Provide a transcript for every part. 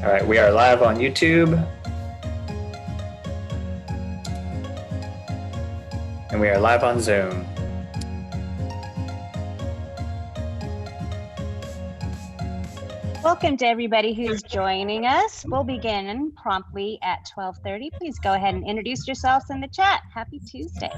All right, we are live on YouTube. And we are live on Zoom. Welcome to everybody who's joining us. We'll begin promptly at 12:30. Please go ahead and introduce yourselves in the chat. Happy Tuesday.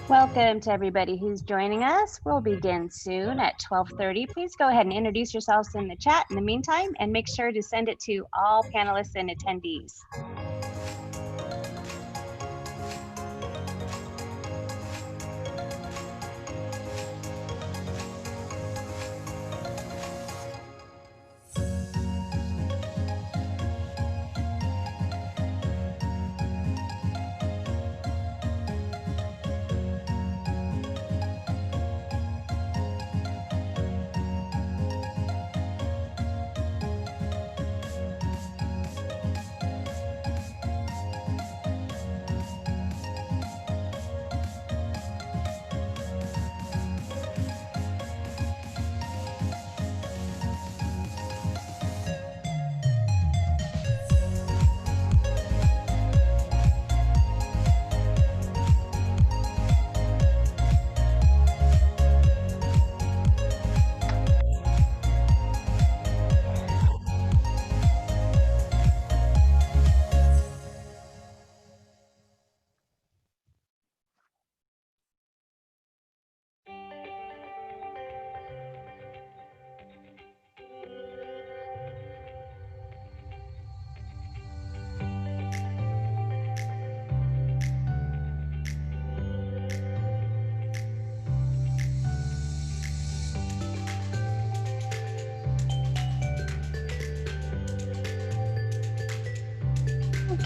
Welcome to everybody who's joining us. We'll begin soon at 12:30. Please go ahead and introduce yourselves in the chat in the meantime, and make sure to send it to all panelists and attendees.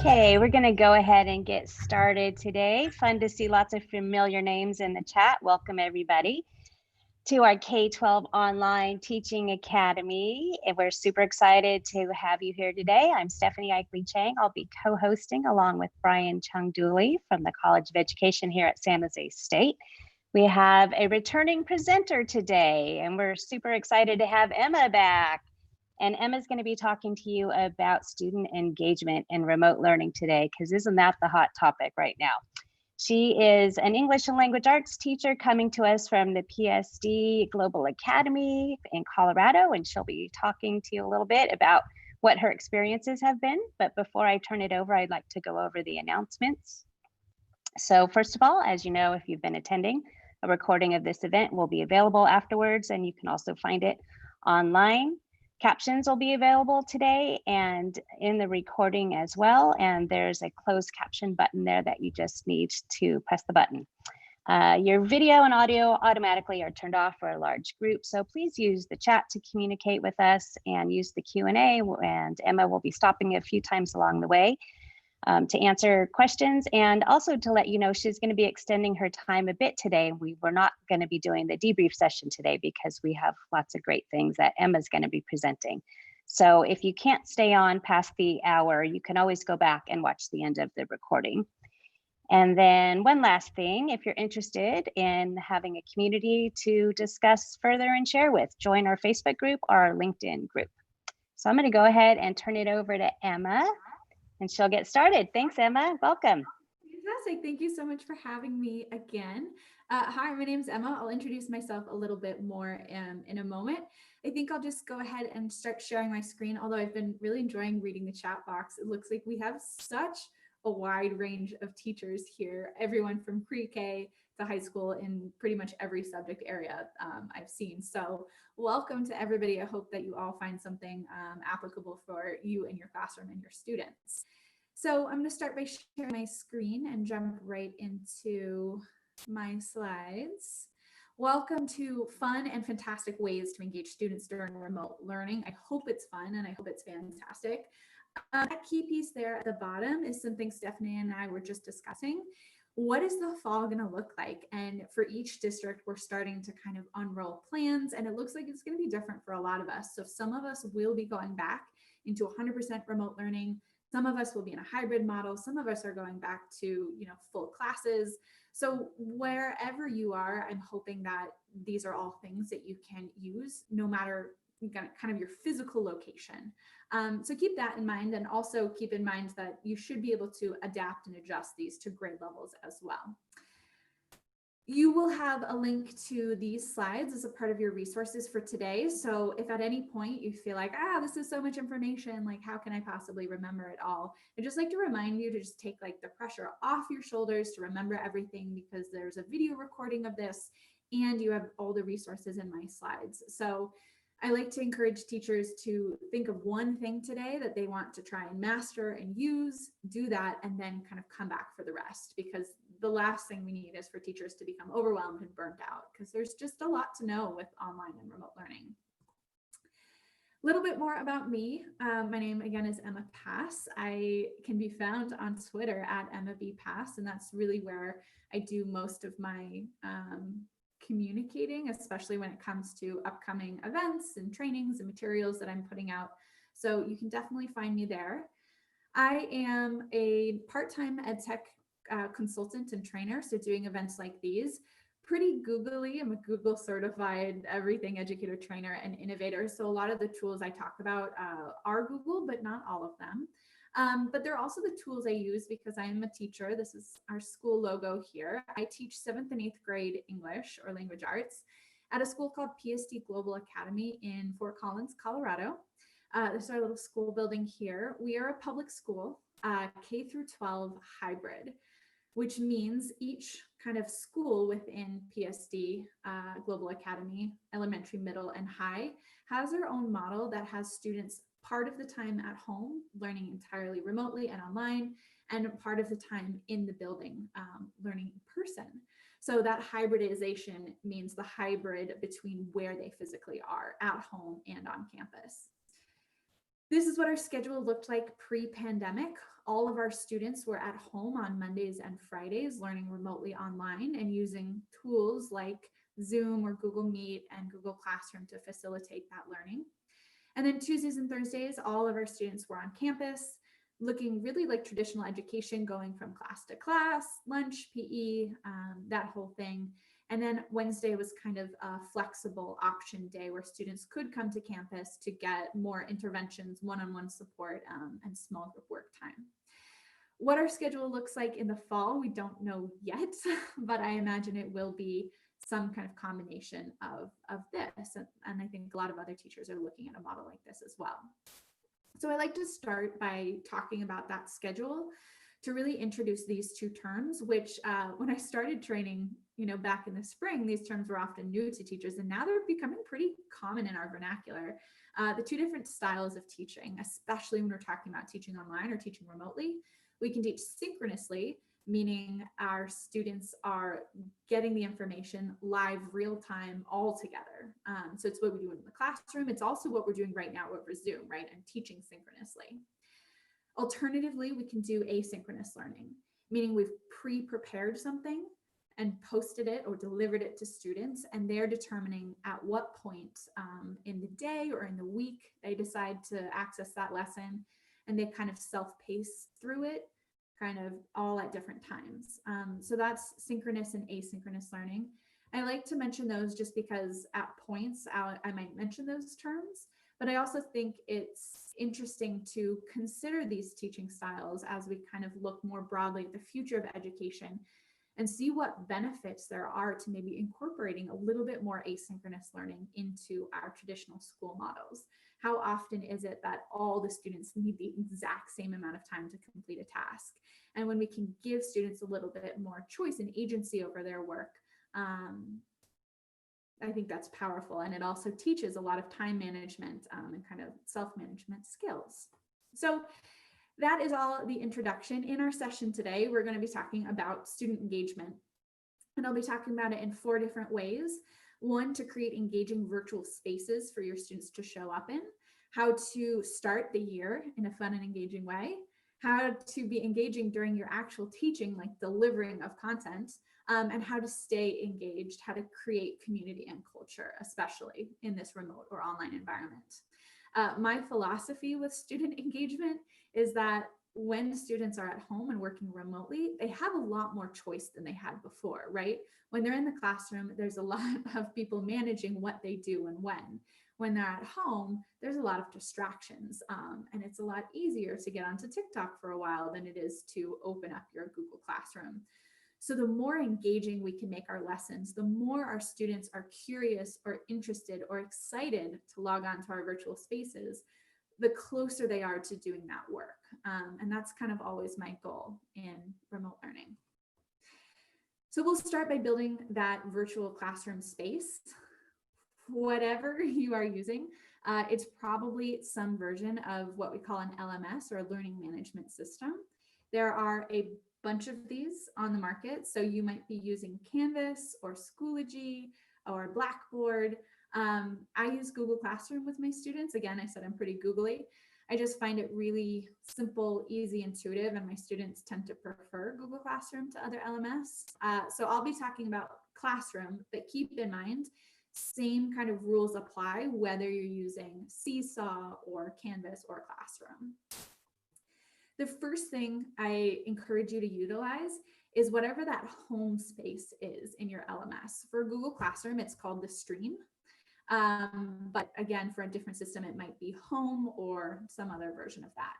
Okay, we're going to go ahead and get started today. Fun to see lots of familiar names in the chat. Welcome everybody to our K-12 Online Teaching Academy. And we're super excited to have you here today. I'm Stephanie Eichley Chang. I'll be co-hosting along with Brian Chung Dooley from the College of Education here at San Jose State. We have a returning presenter today, and we're super excited to have Emma back. And Emma's going to be talking to you about student engagement in remote learning today, because isn't that the hot topic right now? She is an English and language arts teacher coming to us from the PSD Global Academy in Colorado, and she'll be talking to you a little bit about what her experiences have been. But before I turn it over, I'd like to go over the announcements. So first of all, as you know, if you've been attending, a recording of this event will be available afterwards, and you can also find it online. Captions will be available today and in the recording as well. And there's a closed caption button there that you just need to press the button. Your video and audio automatically are turned off for a large group. So please use the chat to communicate with us and use the Q&A, and Emma will be stopping a few times along the way to answer questions, and also to let you know she's going to be extending her time a bit today. We were not going to be doing the debrief session today because we have lots of great things that Emma's going to be presenting. So if you can't stay on past the hour, you can always go back and watch the end of the recording. And then one last thing, if you're interested in having a community to discuss further and share with, join our Facebook group or our LinkedIn group. So I'm going to go ahead and turn it over to Emma, and she'll get started. Thanks, Emma. Welcome. Fantastic. Thank you so much for having me again. Hi, my name is Emma. I'll introduce myself a little bit more in a moment. I think I'll just go ahead and start sharing my screen, although I've been really enjoying reading the chat box. It looks like we have such a wide range of teachers here, everyone from pre-K to high school in pretty much every subject area I've seen. So welcome to everybody. I hope that you all find something applicable for you and your classroom and your students. So I'm going to start by sharing my screen and jump right into my slides. Welcome to fun and fantastic ways to engage students during remote learning. I hope it's fun and I hope it's fantastic. That key piece there at the bottom is something Stephanie and I were just discussing. What is the fall going to look like? And for each district, we're starting to kind of unroll plans, and it looks like it's going to be different for a lot of us. So some of us will be going back into 100% remote learning. Some of us will be in a hybrid model. Some of us are going back to, full classes. So wherever you are, I'm hoping that these are all things that you can use no matter kind of your physical location. So keep that in mind, and also keep in mind that you should be able to adapt and adjust these to grade levels as well. You will have a link to these slides as a part of your resources for today. So if at any point you feel like, this is so much information, like how can I possibly remember it all? I'd just like to remind you to just take like the pressure off your shoulders to remember everything, because there's a video recording of this and you have all the resources in my slides. So I like to encourage teachers to think of one thing today that they want to try and master and use, do that, and then kind of come back for the rest, because the last thing we need is for teachers to become overwhelmed and burnt out, because there's just a lot to know with online and remote learning. A little bit more about me. My name again is Emma Pass. I can be found on Twitter at Emma B Pass, and that's really where I do most of my communicating, especially when it comes to upcoming events and trainings and materials that I'm putting out. So you can definitely find me there. I am a part-time EdTech consultant and trainer, so doing events like these. Pretty googly. I'm a Google certified everything educator, trainer, and innovator. So a lot of the tools I talk about are Google, but not all of them. But they're also the tools I use because I am a teacher. This is our school logo here. I teach 7th and 8th grade English or language arts at a school called PSD Global Academy in Fort Collins, Colorado. This is our little school building here. We are a public school, K through 12 hybrid, which means each kind of school within PSD Global Academy, elementary, middle, and high, has their own model that has students part of the time at home, learning entirely remotely and online, and part of the time in the building, learning in person. So that hybridization means the hybrid between where they physically are, at home and on campus. This is what our schedule looked like pre-pandemic. All of our students were at home on Mondays and Fridays, learning remotely online and using tools like Zoom or Google Meet and Google Classroom to facilitate that learning. And then Tuesdays and Thursdays, all of our students were on campus, looking really like traditional education, going from class to class, lunch, PE, that whole thing. And then Wednesday was kind of a flexible option day where students could come to campus to get more interventions, one-on-one support, and small group work time. What our schedule looks like in the fall, we don't know yet, but I imagine it will be some kind of combination of this. And I think a lot of other teachers are looking at a model like this as well. So I like to start by talking about that schedule to really introduce these two terms, which when I started training, back in the spring, these terms were often new to teachers, and now they're becoming pretty common in our vernacular. The two different styles of teaching, especially when we're talking about teaching online or teaching remotely. We can teach synchronously, meaning our students are getting the information live, real time, all together. So it's what we do in the classroom. It's also what we're doing right now over Zoom, right? And teaching synchronously. Alternatively, we can do asynchronous learning, meaning we've pre-prepared something and posted it or delivered it to students, and they're determining at what point in the day or in the week they decide to access that lesson, and they kind of self-pace through it, kind of all at different times. So that's synchronous and asynchronous learning. I like to mention those just because at points I might mention those terms, but I also think it's interesting to consider these teaching styles as we kind of look more broadly at the future of education and see what benefits there are to maybe incorporating a little bit more asynchronous learning into our traditional school models. How often is it that all the students need the exact same amount of time to complete a task? And when we can give students a little bit more choice and agency over their work, I think that's powerful. And it also teaches a lot of time management and kind of self-management skills. So that is all the introduction. In our session today, we're going to be talking about student engagement. And I'll be talking about it in 4 different ways. One, to create engaging virtual spaces for your students to show up in, how to start the year in a fun and engaging way, how to be engaging during your actual teaching, like delivering of content, and how to stay engaged, how to create community and culture, especially in this remote or online environment. My philosophy with student engagement is that when students are at home and working remotely, they have a lot more choice than they had before, right? When they're in the classroom, there's a lot of people managing what they do and when. When they're at home, there's a lot of distractions, and it's a lot easier to get onto TikTok for a while than it is to open up your Google Classroom. So the more engaging we can make our lessons, the more our students are curious or interested or excited to log on to our virtual spaces, the closer they are to doing that work. And that's kind of always my goal in remote learning. So we'll start by building that virtual classroom space. Whatever you are using, it's probably some version of what we call an LMS or a learning management system. There are a bunch of these on the market. So you might be using Canvas or Schoology or Blackboard. I use Google Classroom with my students. Again, I said I'm pretty googly. I just find it really simple, easy, intuitive, and my students tend to prefer Google Classroom to other LMS. So I'll be talking about Classroom, but keep in mind, same kind of rules apply whether you're using Seesaw or Canvas or Classroom. The first thing I encourage you to utilize is whatever that home space is in your LMS. For Google Classroom, it's called the stream. But again, for a different system, it might be home or some other version of that.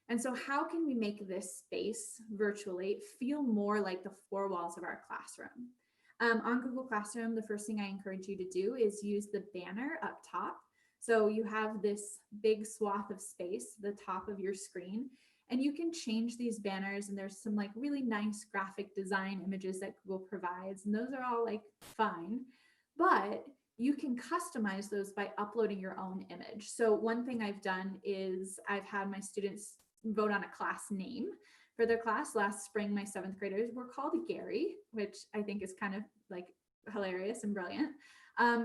And so how can we make this space virtually feel more like the 4 walls of our classroom? On Google Classroom, the first thing I encourage you to do is use the banner up top. So you have this big swath of space, the top of your screen, and you can change these banners, and there's some like really nice graphic design images that Google provides, and those are all like fine, but you can customize those by uploading your own image. So one thing I've done is I've had my students vote on a class name for their class. Last spring, my 7th graders were called Gary, which I think is kind of like hilarious and brilliant.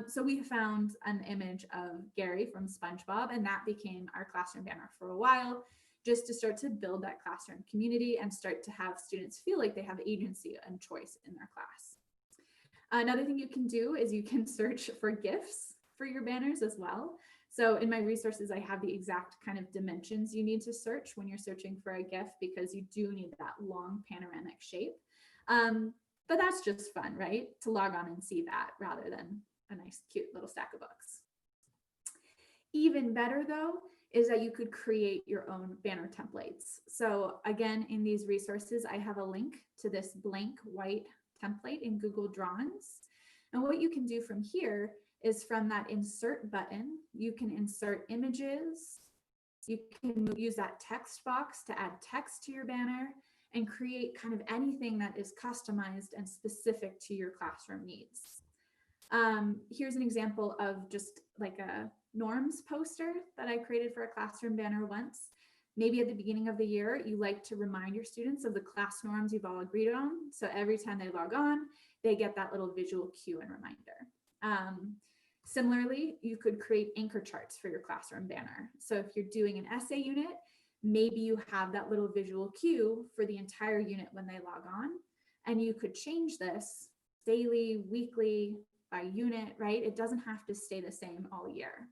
So we found an image of Gary from SpongeBob, and that became our classroom banner for a while, just to start to build that classroom community and start to have students feel like they have agency and choice in their class. Another thing you can do is you can search for GIFs for your banners as well. So in my resources, I have the exact kind of dimensions you need to search when you're searching for a GIF, because you do need that long panoramic shape. But that's just fun, right? To log on and see that rather than a nice, cute little stack of books. Even better though, is that you could create your own banner templates. So again, in these resources, I have a link to this blank white template in Google Drawings. And what you can do from here is from that insert button, you can insert images, you can use that text box to add text to your banner and create kind of anything that is customized and specific to your classroom needs. Here's an example of just like a norms poster that I created for a classroom banner once. Maybe at the beginning of the year, you like to remind your students of the class norms you've all agreed on. So every time they log on, they get that little visual cue and reminder. Similarly, you could create anchor charts for your classroom banner. So if you're doing an essay unit, maybe you have that little visual cue for the entire unit when they log on. And you could change this daily, weekly, by unit, right? It doesn't have to stay the same all year.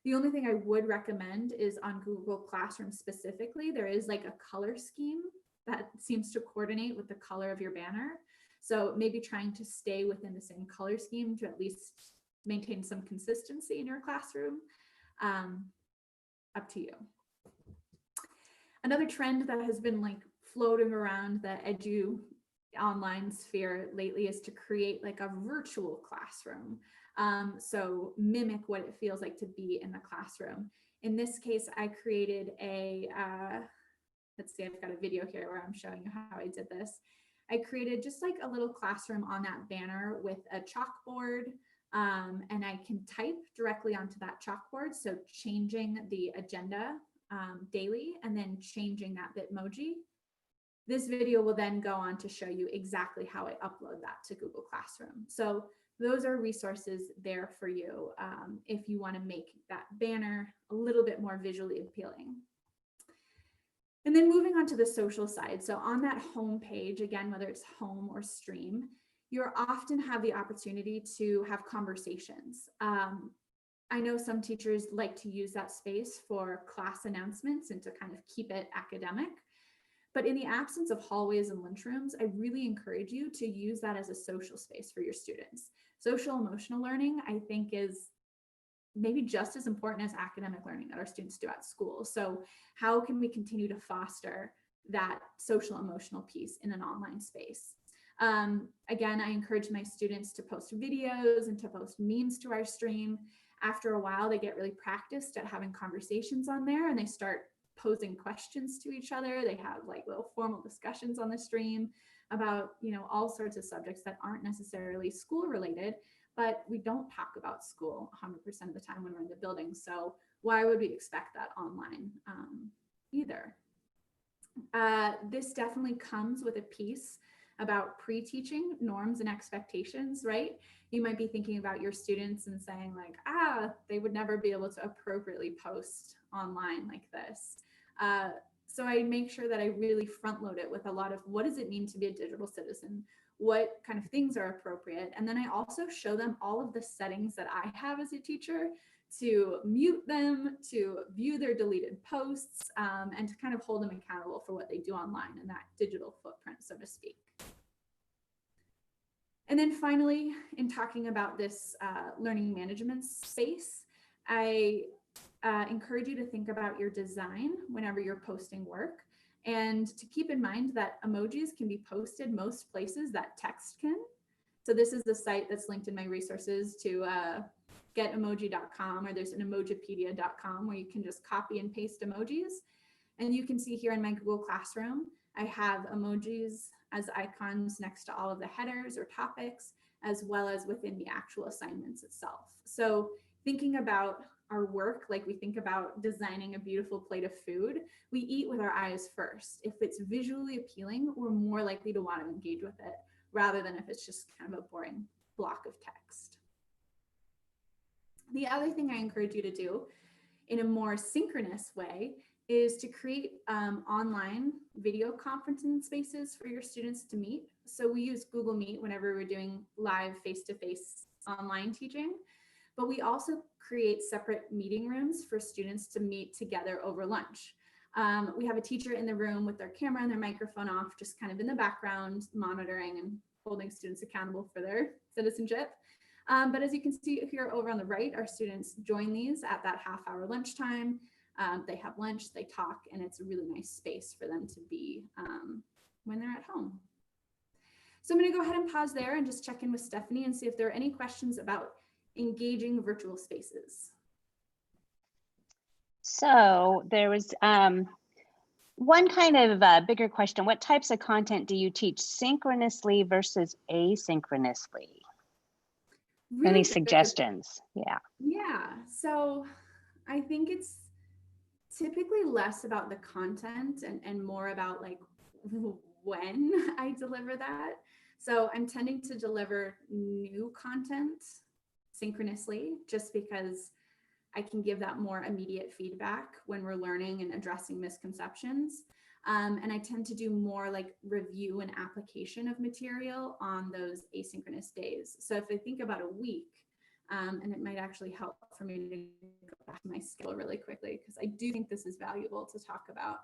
The only thing I would recommend is on Google Classroom specifically, there is like a color scheme that seems to coordinate with the color of your banner. So maybe trying to stay within the same color scheme to at least maintain some consistency in your classroom. Up to you. Another trend that has been like floating around the edu online sphere lately is to create like a virtual classroom. So mimic what it feels like to be in the classroom. In this case, I created a, let's see, I've got a video here where I'm showing you how I did this. I created just like a little classroom on that banner with a chalkboard, and I can type directly onto that chalkboard. So changing the agenda daily and then changing that Bitmoji. This video will then go on to show you exactly how I upload that to Google Classroom. So those are resources there for you if you want to make that banner a little bit more visually appealing. And then moving on to the social side. So on that home page, again, whether it's home or stream, you'll often have the opportunity to have conversations. I know some teachers like to use that space for class announcements and to kind of keep it academic. But in the absence of hallways and lunchrooms, I really encourage you to use that as a social space for your students. Social emotional learning, I think, is maybe just as important as academic learning that our students do at school. So how can we continue to foster that social emotional piece in an online space? Again, I encourage my students to post videos and to post memes to our stream. After a while, they get really practiced at having conversations on there, and they start posing questions to each other. They have like little formal discussions on the stream about, you know, all sorts of subjects that aren't necessarily school related, but we don't talk about school 100% of the time when we're in the building. So why would we expect that online either? This definitely comes with a piece about pre-teaching norms and expectations, right? You might be thinking about your students and saying like, they would never be able to appropriately post online like this. So I make sure that I really front load it with a lot of what does it mean to be a digital citizen? What kind of things are appropriate? And then I also show them all of the settings that I have as a teacher to mute them, to view their deleted posts, and to kind of hold them accountable for what they do online and that digital footprint, so to speak. And then finally, in talking about this learning management space, I encourage you to think about your design whenever you're posting work, and to keep in mind that emojis can be posted most places that text can. So this is the site that's linked in my resources to getemoji.com, or there's an emojipedia.com where you can just copy and paste emojis. And you can see here in my Google Classroom, I have emojis as icons next to all of the headers or topics, as well as within the actual assignments itself. So thinking about our work like we think about designing a beautiful plate of food, we eat with our eyes first. If it's visually appealing, we're more likely to want to engage with it, rather than if it's just kind of a boring block of text. The other thing I encourage you to do in a more synchronous way is to create online video conferencing spaces for your students to meet. So we use Google Meet whenever we're doing live face-to-face online teaching, but we also create separate meeting rooms for students to meet together over lunch. We have a teacher in the room with their camera and their microphone off, just kind of in the background, monitoring and holding students accountable for their citizenship. But as you can see here over on the right, our students join these at that half-hour lunchtime. They have lunch, they talk, and it's a really nice space for them to be when they're at home. So I'm going to go ahead and pause there and just check in with Stephanie and see if there are any questions about engaging virtual spaces. So there was one kind of bigger question. What types of content do you teach synchronously versus asynchronously? Really Any good. suggestions? Yeah, so I think it's typically less about the content and more about like when I deliver that. So I'm tending to deliver new content synchronously just because I can give that more immediate feedback when we're learning and addressing misconceptions. And I tend to do more like review and application of material on those asynchronous days. So if I think about a week, and it might actually help for me to go back to my schedule really quickly, because I do think this is valuable to talk about.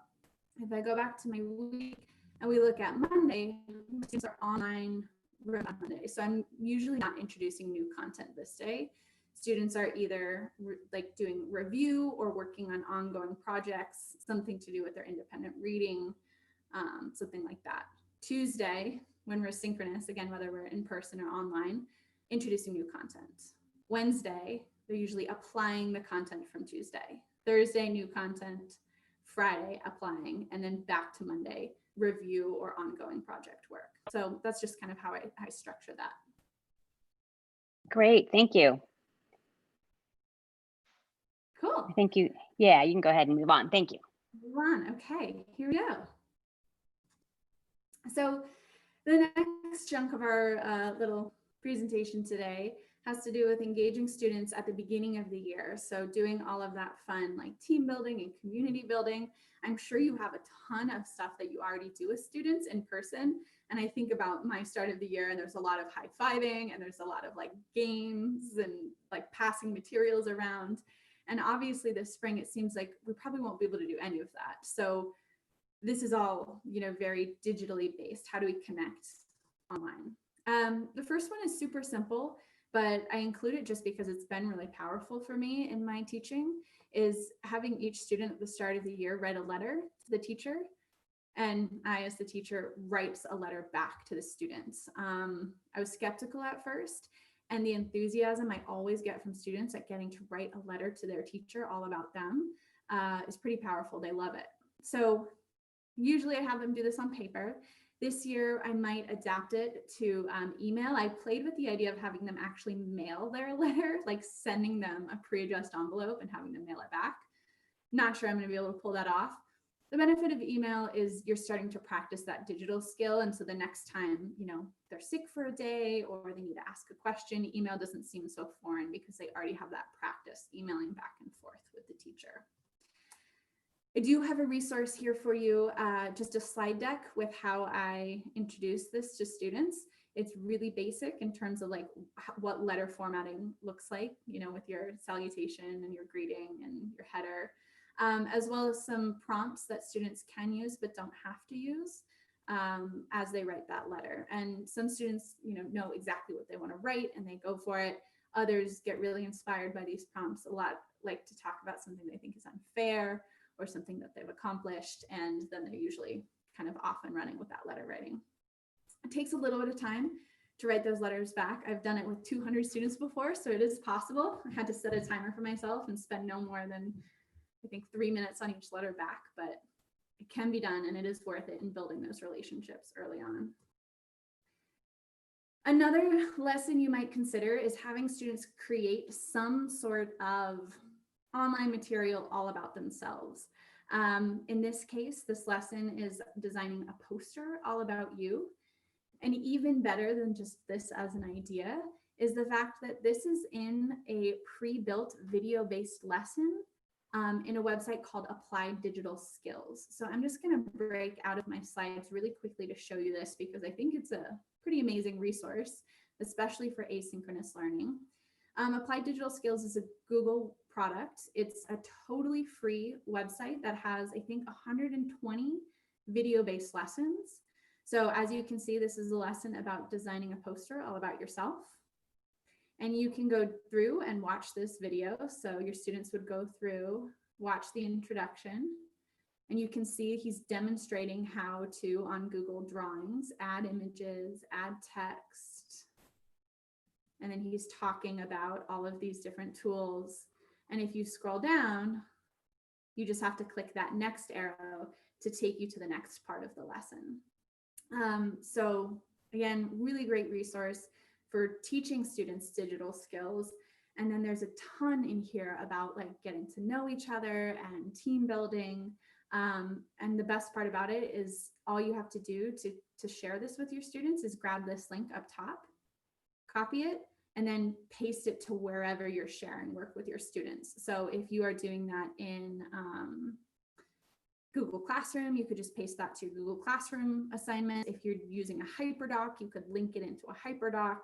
If I go back to my week and we look at Monday, students are online on Monday. So I'm usually not introducing new content this day. Students are either like doing review or working on ongoing projects, something to do with their independent reading, something like that. Tuesday, when we're synchronous, again, whether we're in person or online, introducing new content. Wednesday, they're usually applying the content from Tuesday. Thursday, new content. Friday, applying, and then back to Monday, review or ongoing project work. So that's just kind of how I structure that. Great, thank you. Cool. Yeah, you can go ahead and move on. Thank you. Move on. Okay, here we go. So the next chunk of our little presentation today has to do with engaging students at the beginning of the year. So doing all of that fun like team building and community building. I'm sure you have a ton of stuff that you already do with students in person. And I think about my start of the year and there's a lot of high-fiving and there's a lot of like games and like passing materials around. And obviously this spring, it seems like we probably won't be able to do any of that. So this is all, very digitally based. How do we connect online? The first one is super simple, but I include it just because it's been really powerful for me in my teaching, is having each student at the start of the year write a letter to the teacher. And I, as the teacher, writes a letter back to the students. I was skeptical at first, and the enthusiasm I always get from students at getting to write a letter to their teacher all about them is pretty powerful. They love it. So usually I have them do this on paper. This year, I might adapt it to email. I played with the idea of having them actually mail their letter, like sending them a pre-addressed envelope and having them mail it back. Not sure I'm going to be able to pull that off. The benefit of email is you're starting to practice that digital skill. And so the next time, they're sick for a day or they need to ask a question, email doesn't seem so foreign because they already have that practice emailing back and forth with the teacher. I do have a resource here for you, just a slide deck with how I introduce this to students. It's really basic in terms of like what letter formatting looks like, with your salutation and your greeting and your header, as well as some prompts that students can use but don't have to use as they write that letter. And some students, know exactly what they want to write and they go for it. Others get really inspired by these prompts. A lot like to talk about something they think is unfair or something that they've accomplished, and then they're usually kind of off and running with that letter writing. It takes a little bit of time to write those letters back. I've done it with 200 students before, so it is possible. I had to set a timer for myself and spend no more than, I think, 3 minutes on each letter back, but it can be done and it is worth it in building those relationships early on. Another lesson you might consider is having students create some sort of online material all about themselves. In this case, this lesson is designing a poster all about you. And even better than just this as an idea is the fact that this is in a pre-built video-based lesson in a website called Applied Digital Skills. So I'm just going to break out of my slides really quickly to show you this because I think it's a pretty amazing resource, especially for asynchronous learning. Applied Digital Skills is a Google product. It's a totally free website that has, I think, 120 video-based lessons. So as you can see, this is a lesson about designing a poster all about yourself. And you can go through and watch this video. So your students would go through, watch the introduction, and you can see he's demonstrating how to, on Google Drawings, add images, add text. And then he's talking about all of these different tools. And if you scroll down, you just have to click that next arrow to take you to the next part of the lesson. So again, really great resource for teaching students digital skills. And then there's a ton in here about like getting to know each other and team building. And the best part about it is all you have to do to share this with your students is grab this link up top, copy it, and then paste it to wherever you're sharing work with your students. So if you are doing that in Google Classroom, you could just paste that to your Google Classroom assignment. If you're using a hyperdoc, you could link it into a hyperdoc.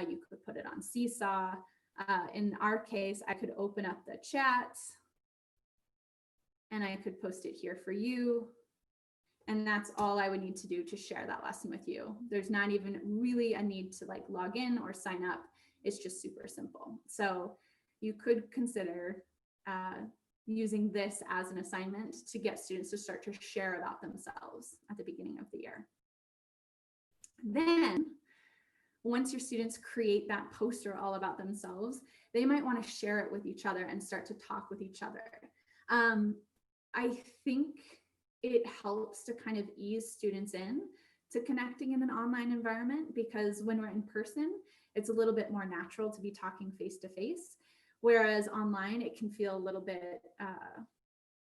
You could put it on Seesaw. In our case, I could open up the chat and I could post it here for you. And that's all I would need to do to share that lesson with you. There's not even really a need to like log in or sign up. It's just super simple. So you could consider using this as an assignment to get students to start to share about themselves at the beginning of the year. Then, once your students create that poster all about themselves, they might want to share it with each other and start to talk with each other. I think it helps to kind of ease students in to connecting in an online environment, because when we're in person, it's a little bit more natural to be talking face to face. Whereas online, it can feel a little bit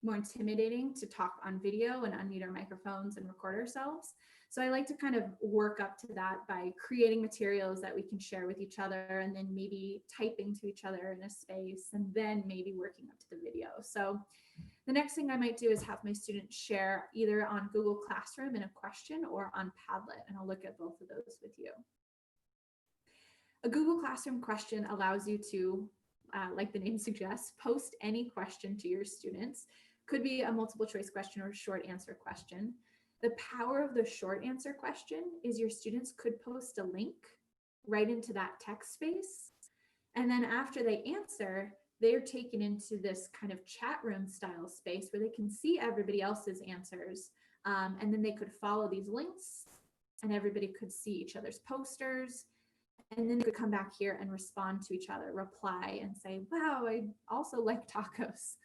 more intimidating to talk on video and unmute our microphones and record ourselves. So I like to kind of work up to that by creating materials that we can share with each other, and then maybe typing to each other in a space, and then maybe working up to the video. So the next thing I might do is have my students share either on Google Classroom in a question or on Padlet, and I'll look at both of those with you. A Google Classroom question allows you to, like the name suggests, post any question to your students. Could be a multiple choice question or a short answer question. The power of the short answer question is your students could post a link right into that text space. And then after they answer, they're taken into this kind of chat room style space where they can see everybody else's answers. And then they could follow these links and everybody could see each other's posters. And then they could come back here and respond to each other, reply and say, wow, I also like tacos,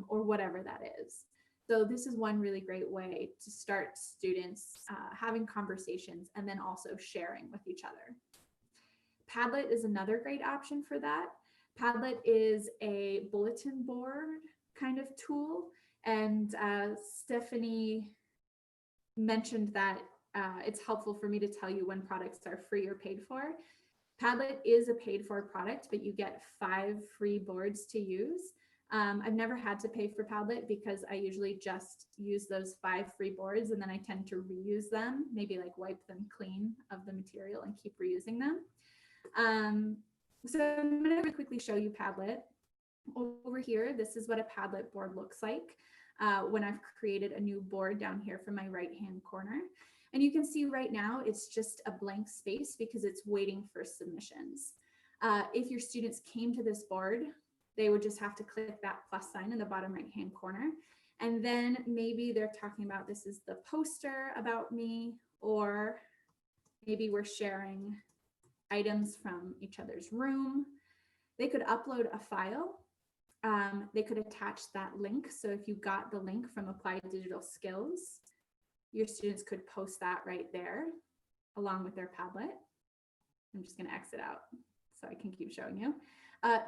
or whatever that is. So this is one really great way to start students having conversations and then also sharing with each other. Padlet is another great option for that. Padlet is a bulletin board kind of tool. And Stephanie mentioned that it's helpful for me to tell you when products are free or paid for. Padlet is a paid for product, but you get 5 free boards to use. I've never had to pay for Padlet because I usually just use those 5 free boards and then I tend to reuse them, maybe like wipe them clean of the material and keep reusing them. So I'm going to really quickly show you Padlet. Over here, this is what a Padlet board looks like when I've created a new board down here from my right-hand corner. And you can see right now, it's just a blank space because it's waiting for submissions. If your students came to this board, they would just have to click that plus sign in the bottom right-hand corner. And then maybe they're talking about this is the poster about me, or maybe we're sharing items from each other's room. They could upload a file. They could attach that link. So if you got the link from Applied Digital Skills, your students could post that right there along with their Padlet. I'm just going to exit out so I can keep showing you.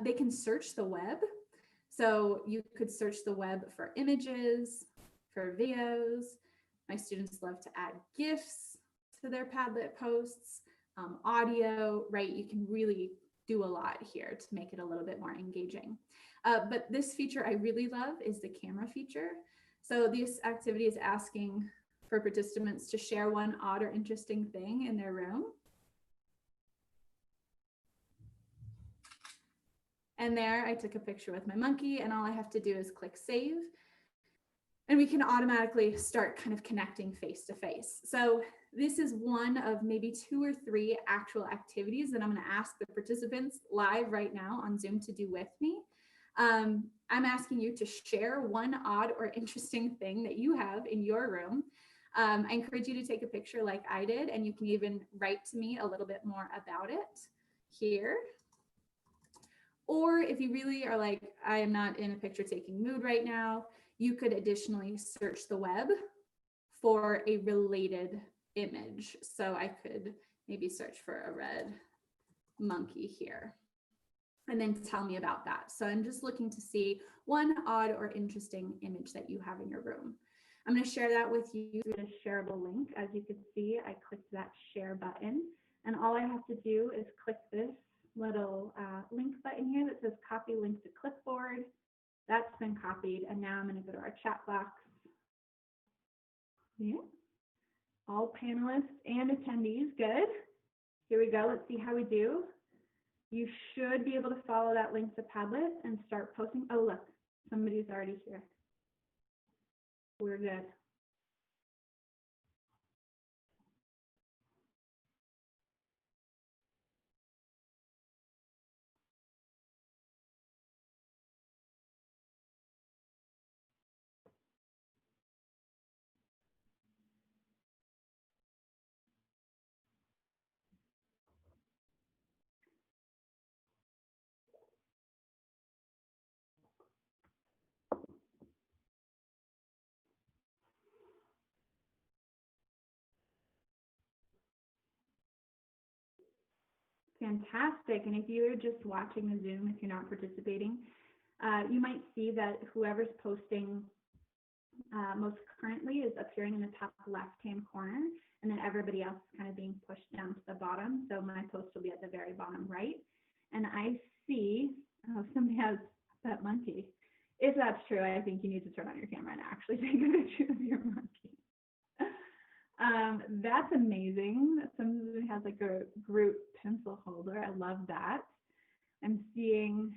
They can search the web. So you could search the web for images, for videos. My students love to add GIFs to their Padlet posts, audio, right? You can really do a lot here to make it a little bit more engaging. But this feature I really love is the camera feature. So this activity is asking for participants to share one odd or interesting thing in their room. And there I took a picture with my monkey, and all I have to do is click save. And we can automatically start kind of connecting face to face. So this is one of maybe 2 or 3 actual activities that I'm going to ask the participants live right now on Zoom to do with me. I'm asking you to share one odd or interesting thing that you have in your room. I encourage you to take a picture like I did, and you can even write to me a little bit more about it here. Or if you really are like, I am not in a picture taking mood right now, you could additionally search the web for a related image. So I could maybe search for a red monkey here and then tell me about that. So I'm just looking to see one odd or interesting image that you have in your room. I'm going to share that with you through the shareable link. As you can see, I clicked that share button, and all I have to do is click this little link button here that says copy link to clipboard. That's been copied, and now I'm going to go to our chat box. Yeah. All panelists and attendees, good. Here we go, let's see how we do. You should be able to follow that link to Padlet and start posting. Oh, look, somebody's already here. We're good. Fantastic. And if you're just watching the Zoom, if you're not participating, you might see that whoever's posting most currently is appearing in the top left-hand corner, and then everybody else is kind of being pushed down to the bottom. So my post will be at the very bottom right. And I see, oh, somebody has that monkey. If that's true, I think you need to turn on your camera and actually take a picture of your monkey. That's amazing. Somebody has like a group pencil holder. I love that. I'm seeing,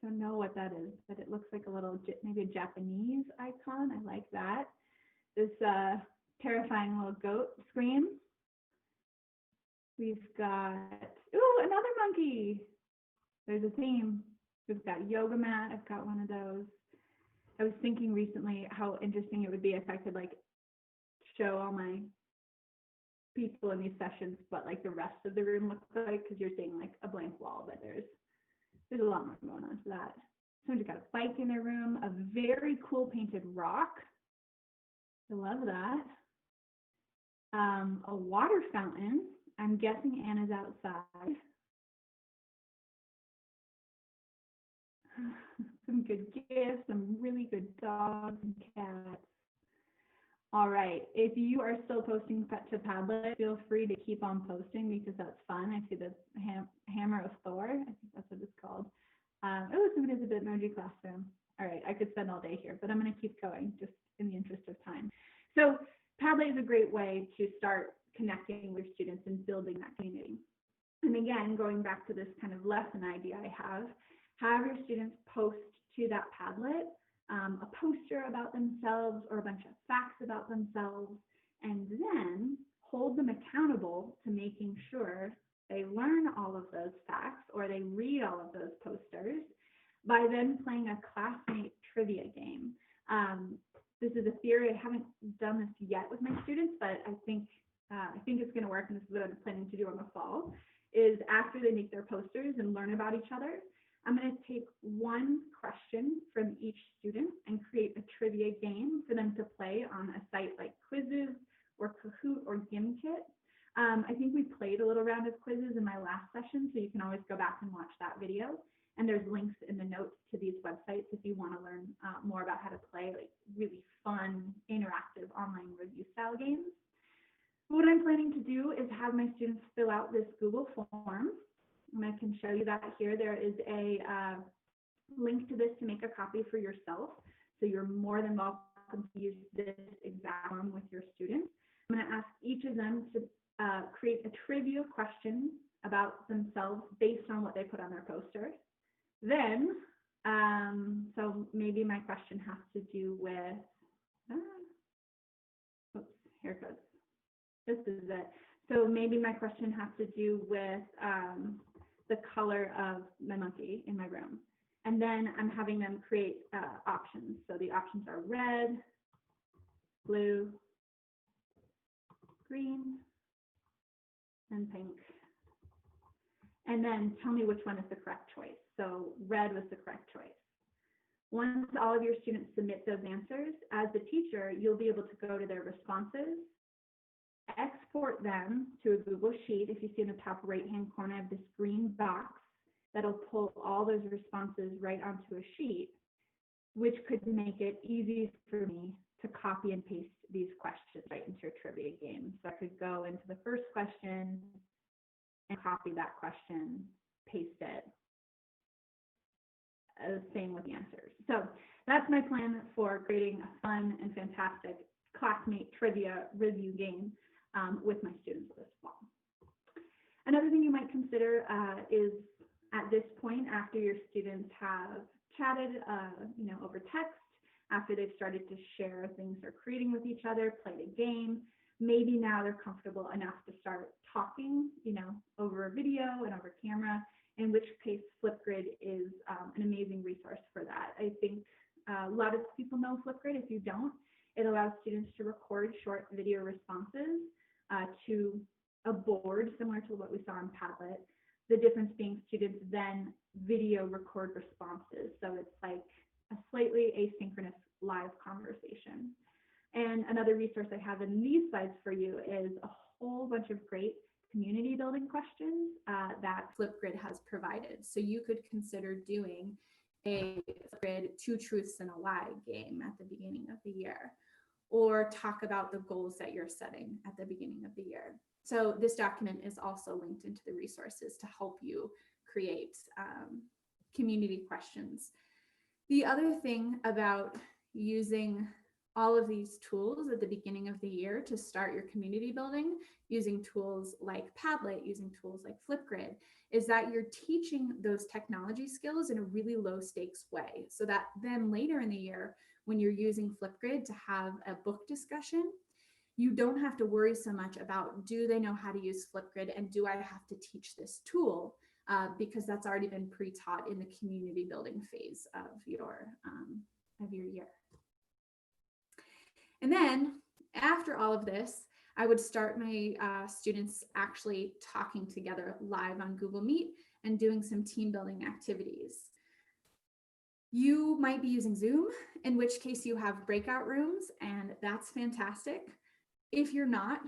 I don't know what that is, but it looks like a little, maybe a Japanese icon. I like that. This terrifying little goat scream. We've got, ooh, another monkey. There's a theme. We've got yoga mat. I've got one of those. I was thinking recently how interesting it would be if I could like show all my people in these sessions what like the rest of the room looks like, because you're seeing like a blank wall, but there's a lot more going on to that. Someone's got a bike in their room, a very cool painted rock. I love that. A water fountain. I'm guessing Anna's outside. Some good gifts, some really good dogs and cats. All right, if you are still posting to Padlet, feel free to keep on posting because that's fun. I see the hammer of Thor. I think that's what it's called. Oh, somebody has a Bitmoji classroom. All right, I could spend all day here, but I'm going to keep going just in the interest of time. So Padlet is a great way to start connecting with students and building that community. And again, going back to this kind of lesson idea I have your students post to that Padlet a poster about themselves or a bunch of facts about themselves, and then hold them accountable to making sure they learn all of those facts or they read all of those posters by then playing a Classmate trivia game. This is a theory. I haven't done this yet with my students, but I think it's going to work, and this is what I'm planning to do in the fall, is after they make their posters and learn about each other, I'm going to take one question from each student and create a trivia game for them to play on a site like Quizzes or Kahoot or Gimkit. I think we played a little round of quizzes in my last session, so you can always go back and watch that video. And there's links in the notes to these websites if you want to learn more about how to play like really fun, interactive online review style games. What I'm planning to do is have my students fill out this Google form. And I can show you that here. There is a link to this to make a copy for yourself. So you're more than welcome to use this exact form with your students. I'm going to ask each of them to create a trivia question about themselves based on what they put on their poster. Then, so maybe my question has to do with, oops, here it goes. This is it. So maybe my question has to do with the color of my monkey in my room. And then I'm having them create options. So the options are red, blue, green, and pink. And then tell me which one is the correct choice. So red was the correct choice. Once all of your students submit those answers, as the teacher, you'll be able to go to their responses, export them to a Google Sheet. If you see in the top right-hand corner of this green box, that'll pull all those responses right onto a sheet, which could make it easy for me to copy and paste these questions right into a trivia game. So I could go into the first question and copy that question, paste it. Same with the answers. So that's my plan for creating a fun and fantastic Classmate trivia review game with my students this fall. Another thing you might consider is at this point, after your students have chatted over text, after they've started to share things they're creating with each other, played a game, maybe now they're comfortable enough to start talking, over a video and over camera, in which case Flipgrid is an amazing resource for that. I think a lot of people know Flipgrid. If you don't, it allows students to record short video responses to a board similar to what we saw in Padlet. The difference being students then video record responses. So it's like a slightly asynchronous live conversation. And another resource I have in these slides for you is a whole bunch of great community building questions that Flipgrid has provided. So you could consider doing a Flipgrid 2 truths and a lie game at the beginning of the year, or talk about the goals that you're setting at the beginning of the year. So this document is also linked into the resources to help you create community questions. The other thing about using all of these tools at the beginning of the year to start your community building, using tools like Padlet, using tools like Flipgrid, is that you're teaching those technology skills in a really low stakes way, so that then later in the year, when you're using Flipgrid to have a book discussion, you don't have to worry so much about, do they know how to use Flipgrid and do I have to teach this tool? Because that's already been pre-taught in the community building phase of your year. And then after all of this, I would start my students actually talking together live on Google Meet and doing some team building activities. You might be using Zoom, in which case you have breakout rooms, and that's fantastic. If you're not,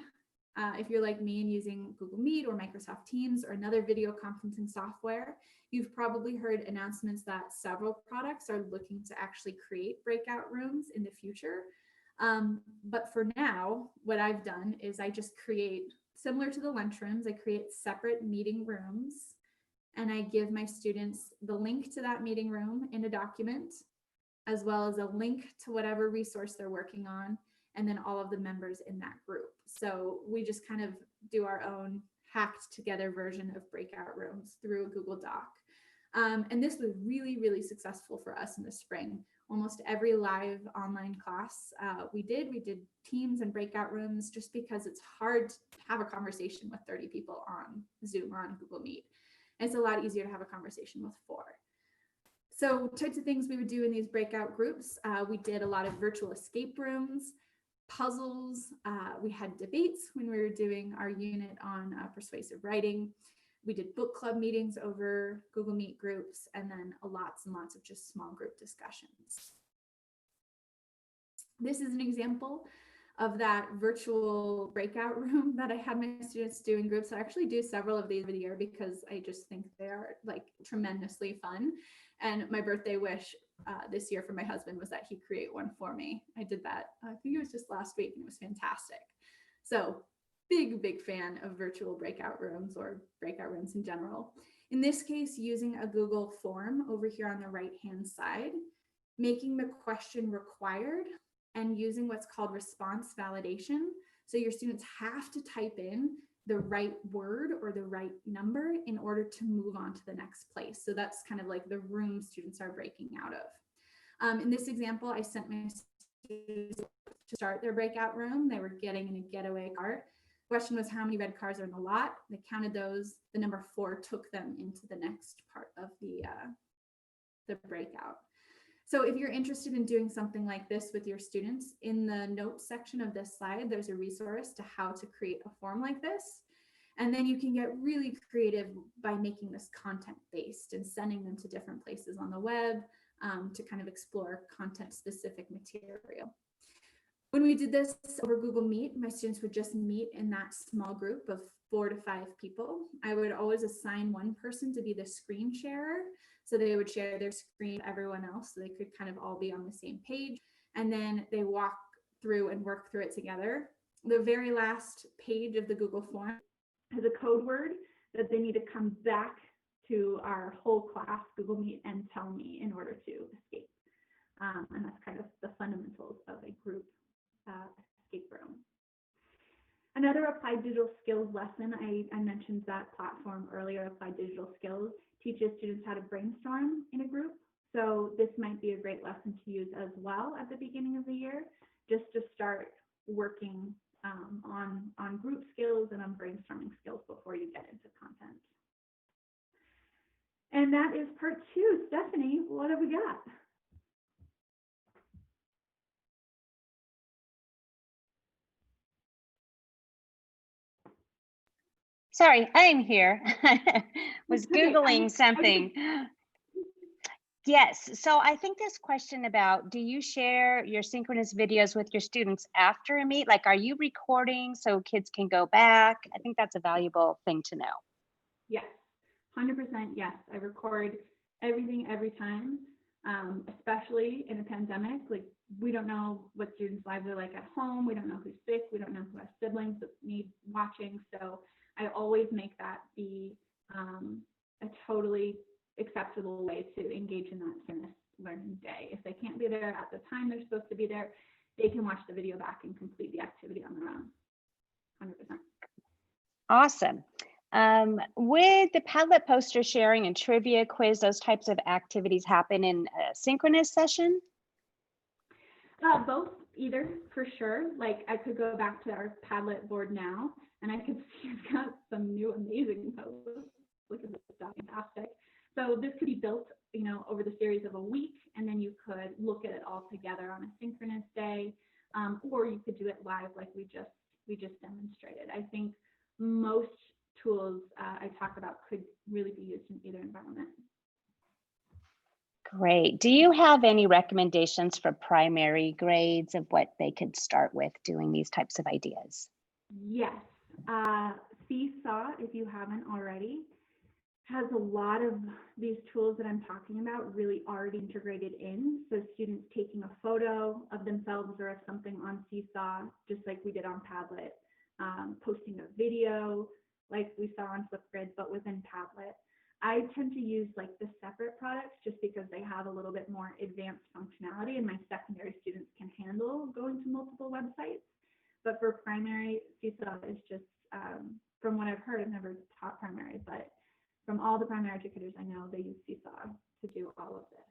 if you're like me and using Google Meet or Microsoft Teams or another video conferencing software, you've probably heard announcements that several products are looking to actually create breakout rooms in the future. But for now, what I've done is I just create, similar to the lunchrooms, I create separate meeting rooms, and I give my students the link to that meeting room in a document, as well as a link to whatever resource they're working on, and then all of the members in that group. So we just kind of do our own hacked together version of breakout rooms through a Google Doc. And this was really, really successful for us in the spring. Almost every live online class we did teams and breakout rooms, just because it's hard to have a conversation with 30 people on Zoom or on Google Meet. And it's a lot easier to have a conversation with 4. So types of things we would do in these breakout groups. We did a lot of virtual escape rooms, puzzles. We had debates when we were doing our unit on persuasive writing. We did book club meetings over Google Meet groups, and then lots and lots of just small group discussions. This is an example of that virtual breakout room that I had my students do in groups. I actually do several of these over the year because I just think they are like tremendously fun. And my birthday wish this year for my husband was that he create one for me. I did that, I think it was just last week, and it was fantastic. So big fan of virtual breakout rooms or breakout rooms in general. In this case, using a Google form over here on the right-hand side, making the question required, and using what's called response validation. So your students have to type in the right word or the right number in order to move on to the next place. So that's kind of like the room students are breaking out of. In this example, I sent my students to start their breakout room. They were getting in a getaway car. The question was, how many red cars are in the lot? They counted those. The number 4 took them into the next part of the breakout. So if you're interested in doing something like this with your students, in the notes section of this slide, there's a resource to how to create a form like this. And then you can get really creative by making this content-based and sending them to different places on the web to kind of explore content-specific material. When we did this over Google Meet, my students would just meet in that small group of 4 to 5 people. I would always assign one person to be the screen sharer. So they would share their screen with everyone else so they could kind of all be on the same page. And then they walk through and work through it together. The very last page of the Google form has a code word that they need to come back to our whole class Google Meet and tell me in order to escape. And that's kind of the fundamentals of a group escape room. Another applied digital skills lesson, I mentioned that platform earlier, Applied Digital Skills, teaches students how to brainstorm in a group. So this might be a great lesson to use as well at the beginning of the year, just to start working on group skills and on brainstorming skills before you get into content. And that is part 2. Stephanie, what have we got? Sorry, I'm here. Was Okay, Googling something. Yes. So I think this question about, do you share your synchronous videos with your students after a meet? Like, are you recording so kids can go back? I think that's a valuable thing to know. Yes, 100% yes. I record everything every time, especially in a pandemic. Like, we don't know what students' lives are like at home. We don't know who's sick. We don't know who has siblings that need watching. So I always make that be a totally acceptable way to engage in that synchronous learning day. If they can't be there at the time they're supposed to be there, they can watch the video back and complete the activity on their own. 100%. Awesome. With the Padlet poster sharing and trivia quiz, those types of activities happen in a synchronous session? Both, either, for sure. Like, I could go back to our Padlet board now and I could see it's got some new amazing posts. Look at this stuff, fantastic. So this could be built, over the series of a week, and then you could look at it all together on a synchronous day, or you could do it live like we just demonstrated. I think most tools I talk about could really be used in either environment. Great. Do you have any recommendations for primary grades of what they could start with doing these types of ideas? Yes. Seesaw, if you haven't already, has a lot of these tools that I'm talking about really already integrated in. So students taking a photo of themselves or of something on Seesaw, just like we did on Padlet, posting a video like we saw on Flipgrid, but within Padlet. I tend to use like the separate products just because they have a little bit more advanced functionality and my secondary students can handle going to multiple websites. But for primary, Seesaw is just, from what I've heard, I've never taught primary, but from all the primary educators I know, they use Seesaw to do all of this.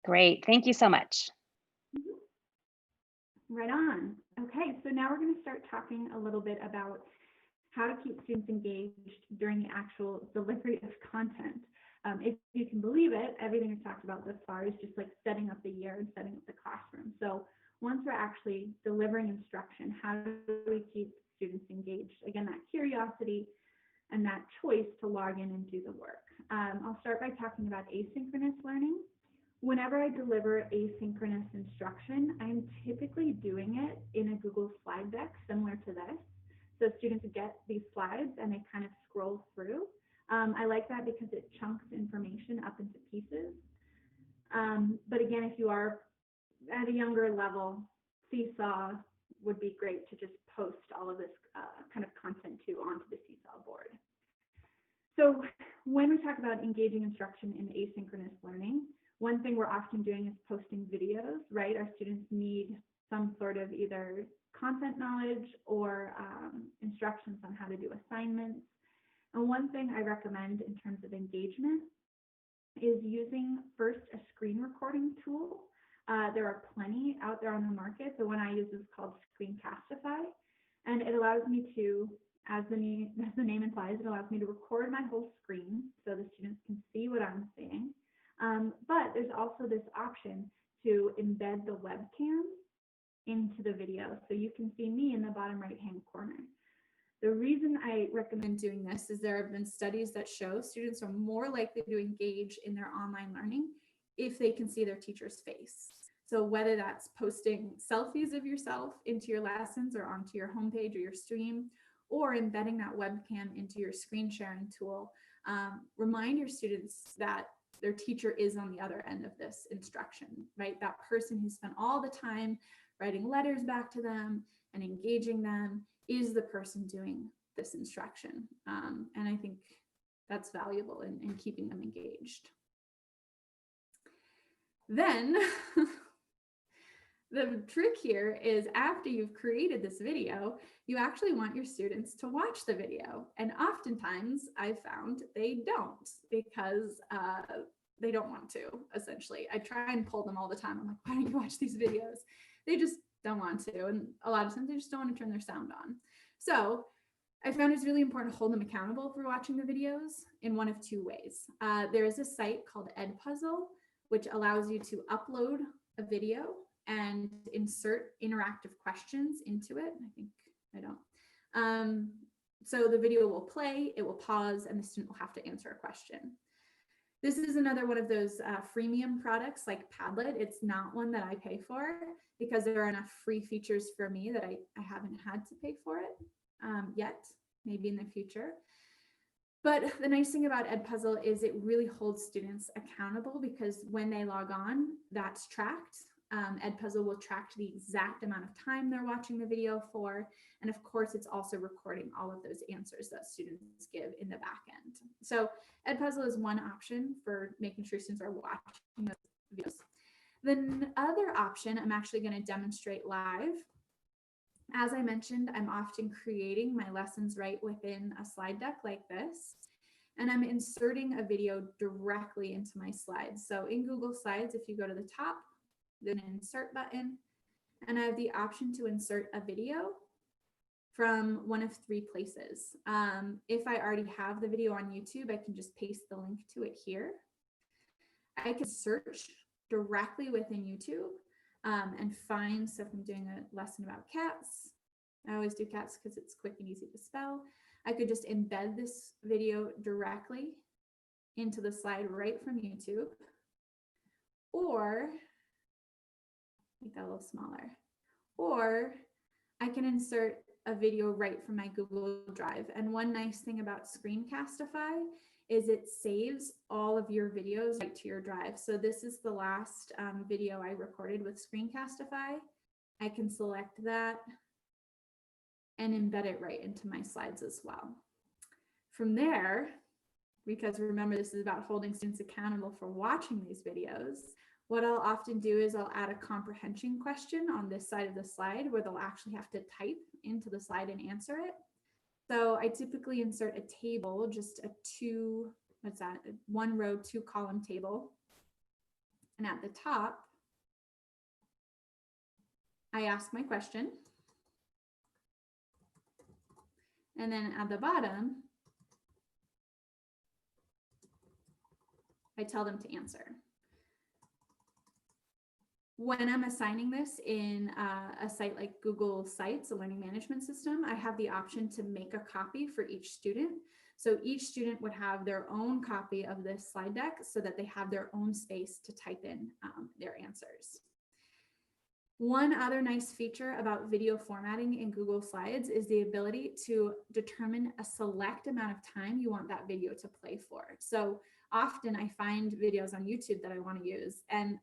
Great. Thank you so much. Right on. Okay, so now we're going to start talking a little bit about how to keep students engaged during the actual delivery of content. If you can believe it, everything we've talked about thus far is just like setting up the year and setting up the classroom. So once we're actually delivering instruction, how do we keep students engaged? Again, that curiosity and that choice to log in and do the work. I'll start by talking about asynchronous learning. Whenever I deliver asynchronous instruction, I'm typically doing it in a Google slide deck similar to this. So students get these slides and they kind of scroll through. I like that because it chunks information up into pieces. But again, if you are at a younger level, Seesaw would be great to just post all of this kind of content to onto the Seesaw board. So when we talk about engaging instruction in asynchronous learning, one thing we're often doing is posting videos, right? Our students need some sort of either content knowledge or instructions on how to do assignments. And one thing I recommend in terms of engagement is using first a screen recording tool. There are plenty out there on the market. The one I use is called Screencastify, and it allows me to, as the name implies, it allows me to record my whole screen so the students can see what I'm seeing. But there's also this option to embed the webcam into the video so you can see me in the bottom right hand corner. The reason I recommend doing this is there have been studies that show students are more likely to engage in their online learning if they can see their teacher's face. So whether that's posting selfies of yourself into your lessons or onto your homepage or your stream, or embedding that webcam into your screen sharing tool, remind your students that their teacher is on the other end of this instruction, right? That person who spent all the time writing letters back to them and engaging them is the person doing this instruction. And I think that's valuable in keeping them engaged. Then the trick here is after you've created this video, you actually want your students to watch the video. And oftentimes I've found they don't because they don't want to, essentially. I try and pull them all the time. I'm like, why don't you watch these videos? They just don't want to. And a lot of times they just don't want to turn their sound on. So I found it's really important to hold them accountable for watching the videos in one of two ways. There is a site called Edpuzzle, which allows you to upload a video and insert interactive questions into it. So the video will play, it will pause, and the student will have to answer a question. This is another one of those freemium products like Padlet. It's not one that I pay for because there are enough free features for me that I haven't had to pay for it yet, maybe in the future. But the nice thing about Edpuzzle is it really holds students accountable because when they log on, that's tracked. Edpuzzle will track the exact amount of time they're watching the video for. And of course, it's also recording all of those answers that students give in the back end. So Edpuzzle is one option for making sure students are watching those videos. The other option I'm actually going to demonstrate live. As I mentioned, I'm often creating my lessons right within a slide deck like this, and I'm inserting a video directly into my slides. So in Google Slides, if you go to the top, then an insert button, and I have the option to insert a video from one of three places. If I already have the video on YouTube, I can just paste the link to it here. I can search directly within YouTube and find, so if I'm doing a lesson about cats, I always do cats because it's quick and easy to spell. I could just embed this video directly into the slide right from YouTube, or make that a little smaller, or I can insert a video right from my Google Drive. And one nice thing about Screencastify is it saves all of your videos right to your drive. So this is the last video I recorded with Screencastify. I can select that and embed it right into my slides as well. From there, because remember this is about holding students accountable for watching these videos, what I'll often do is I'll add a comprehension question on this side of the slide where they'll actually have to type into the slide and answer it. So I typically insert a table, just a one row, 2 column table. And at the top, I ask my question. And then at the bottom, I tell them to answer. When I'm assigning this in a site like Google Sites, a learning management system, I have the option to make a copy for each student. So each student would have their own copy of this slide deck so that they have their own space to type in their answers. One other nice feature about video formatting in Google Slides is the ability to determine a select amount of time you want that video to play for. So often I find videos on YouTube that I want to use, and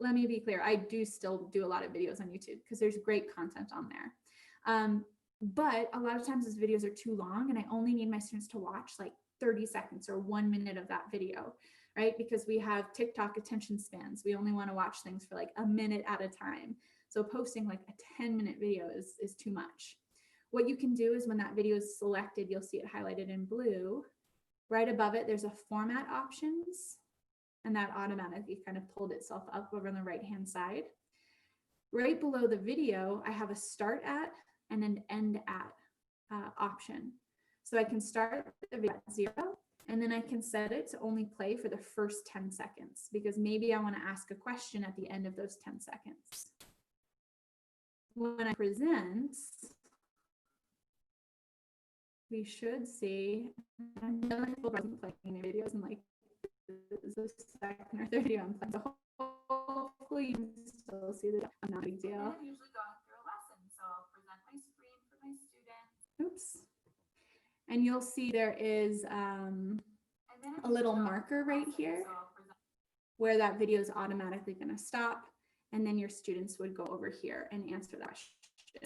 let me be clear, I do still do a lot of videos on YouTube because there's great content on there. But a lot of times those videos are too long and I only need my students to watch like 30 seconds or 1 minute of that video, right? Because we have TikTok attention spans. We only want to watch things for like a minute at a time. So posting like a 10-minute video is too much. What you can do is when that video is selected, you'll see it highlighted in blue. Right above it, there's a format options, and that automatically kind of pulled itself up over on the right-hand side. Right below the video, I have a start at and an end at option. So I can start the video at 0, and then I can set it to only play for the first 10 seconds, because maybe I want to ask a question at the end of those 10 seconds. When I present, we should see, I'm really playing videos and like, this is the second or third video I'm playing. So hopefully you can still see that I'm not a big deal. I'm usually going through a lesson, so I'll present my screen for my students. Oops. And you'll see there is a little marker right here where that video is automatically going to stop, and then your students would go over here and answer that question.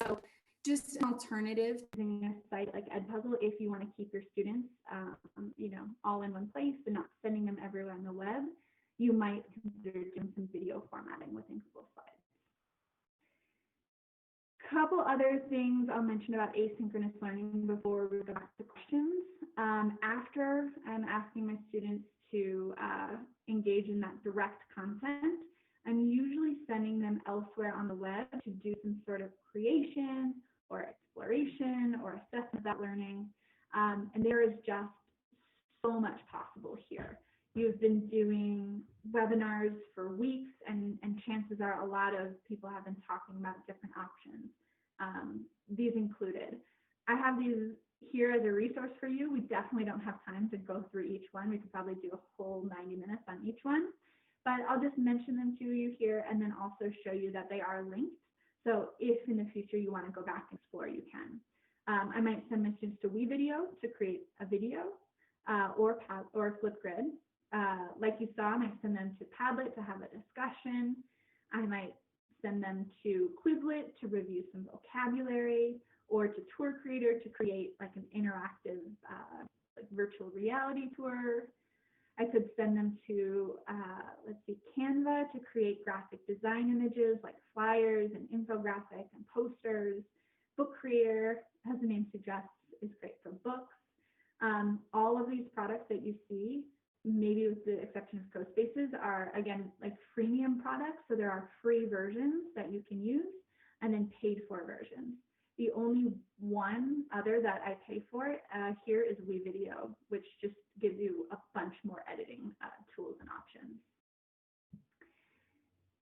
So just an alternative to using a site like Edpuzzle if you want to keep your students, all in one place and not sending them everywhere on the web, you might consider doing some video formatting within Google Slides. Couple other things I'll mention about asynchronous learning before we go back to questions. After I'm asking my students to engage in that direct content, I'm usually sending them elsewhere on the web to do some sort of creation or exploration or assessment of that learning. And there is just so much possible here. You've been doing webinars for weeks, and chances are a lot of people have been talking about different options, these included. I have these here as a resource for you. We definitely don't have time to go through each one. We could probably do a whole 90 minutes on each one, but I'll just mention them to you here and then also show you that they are linked. So if in the future you want to go back and explore, you can. I might send my students to WeVideo to create a video or Flipgrid. Like you saw, I might send them to Padlet to have a discussion. I might send them to Quizlet to review some vocabulary, or to Tour Creator to create like an interactive like virtual reality tour. I could send them to, let's see, Canva to create graphic design images like flyers and infographic and posters. Book Creator, as the name suggests, is great for books. All of these products that you see, maybe with the exception of CoSpaces, are again like freemium products. So there are free versions that you can use and then paid for versions. The only one other that I pay for here is WeVideo, which just gives you a bunch more editing tools and options.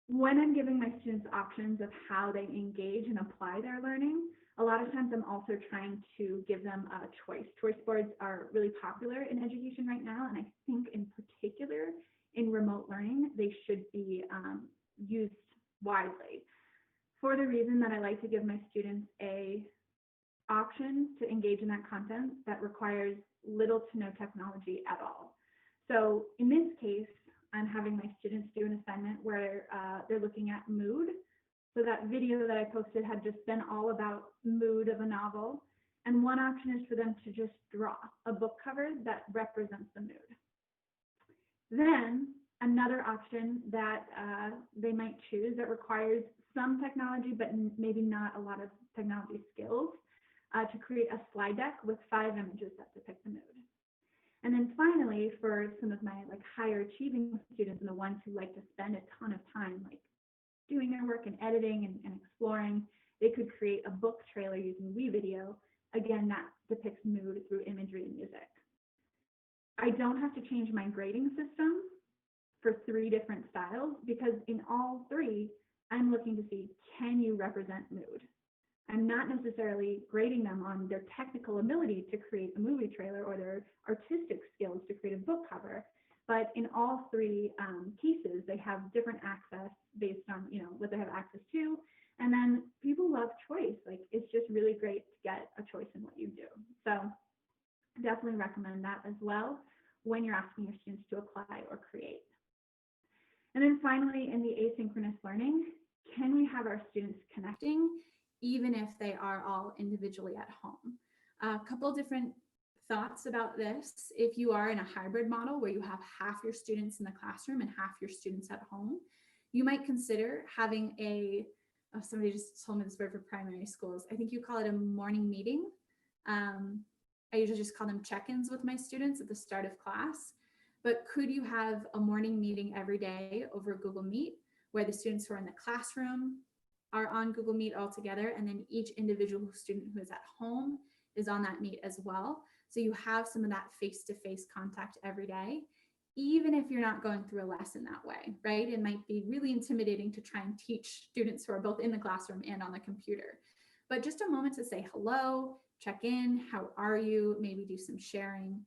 When I'm giving my students options of how they engage and apply their learning, a lot of times I'm also trying to give them a choice. Choice boards are really popular in education right now, and I think in particular in remote learning, they should be used widely, for the reason that I like to give my students a option to engage in that content that requires little to no technology at all. So in this case, I'm having my students do an assignment where they're looking at mood. So that video that I posted had just been all about mood of a novel. And one option is for them to just draw a book cover that represents the mood. Then another option that they might choose that requires some technology, but maybe not a lot of technology skills, to create a slide deck with 5 images that depict the mood. And then finally, for some of my like higher achieving students and the ones who like to spend a ton of time like doing their work and editing and exploring, they could create a book trailer using WeVideo. Again, that depicts mood through imagery and music. I don't have to change my grading system for 3 different styles, because in all 3, I'm looking to see, can you represent mood? I'm not necessarily grading them on their technical ability to create a movie trailer or their artistic skills to create a book cover, but in all 3 cases, they have different access based on what they have access to. And then people love choice. Like, it's just really great to get a choice in what you do. So definitely recommend that as well when you're asking your students to apply or create. And then finally, in the asynchronous learning, can we have our students connecting even if they are all individually at home? A couple different thoughts about this. If you are in a hybrid model where you have half your students in the classroom and half your students at home, you might consider having somebody just told me this word for primary schools. I think you call it a morning meeting. I usually just call them check-ins with my students at the start of class. But could you have a morning meeting every day over Google Meet, where the students who are in the classroom are on Google Meet all together, and then each individual student who is at home is on that meet as well. So you have some of that face-to-face contact every day, even if you're not going through a lesson that way, right? It might be really intimidating to try and teach students who are both in the classroom and on the computer. But just a moment to say hello, check in, how are you, maybe do some sharing,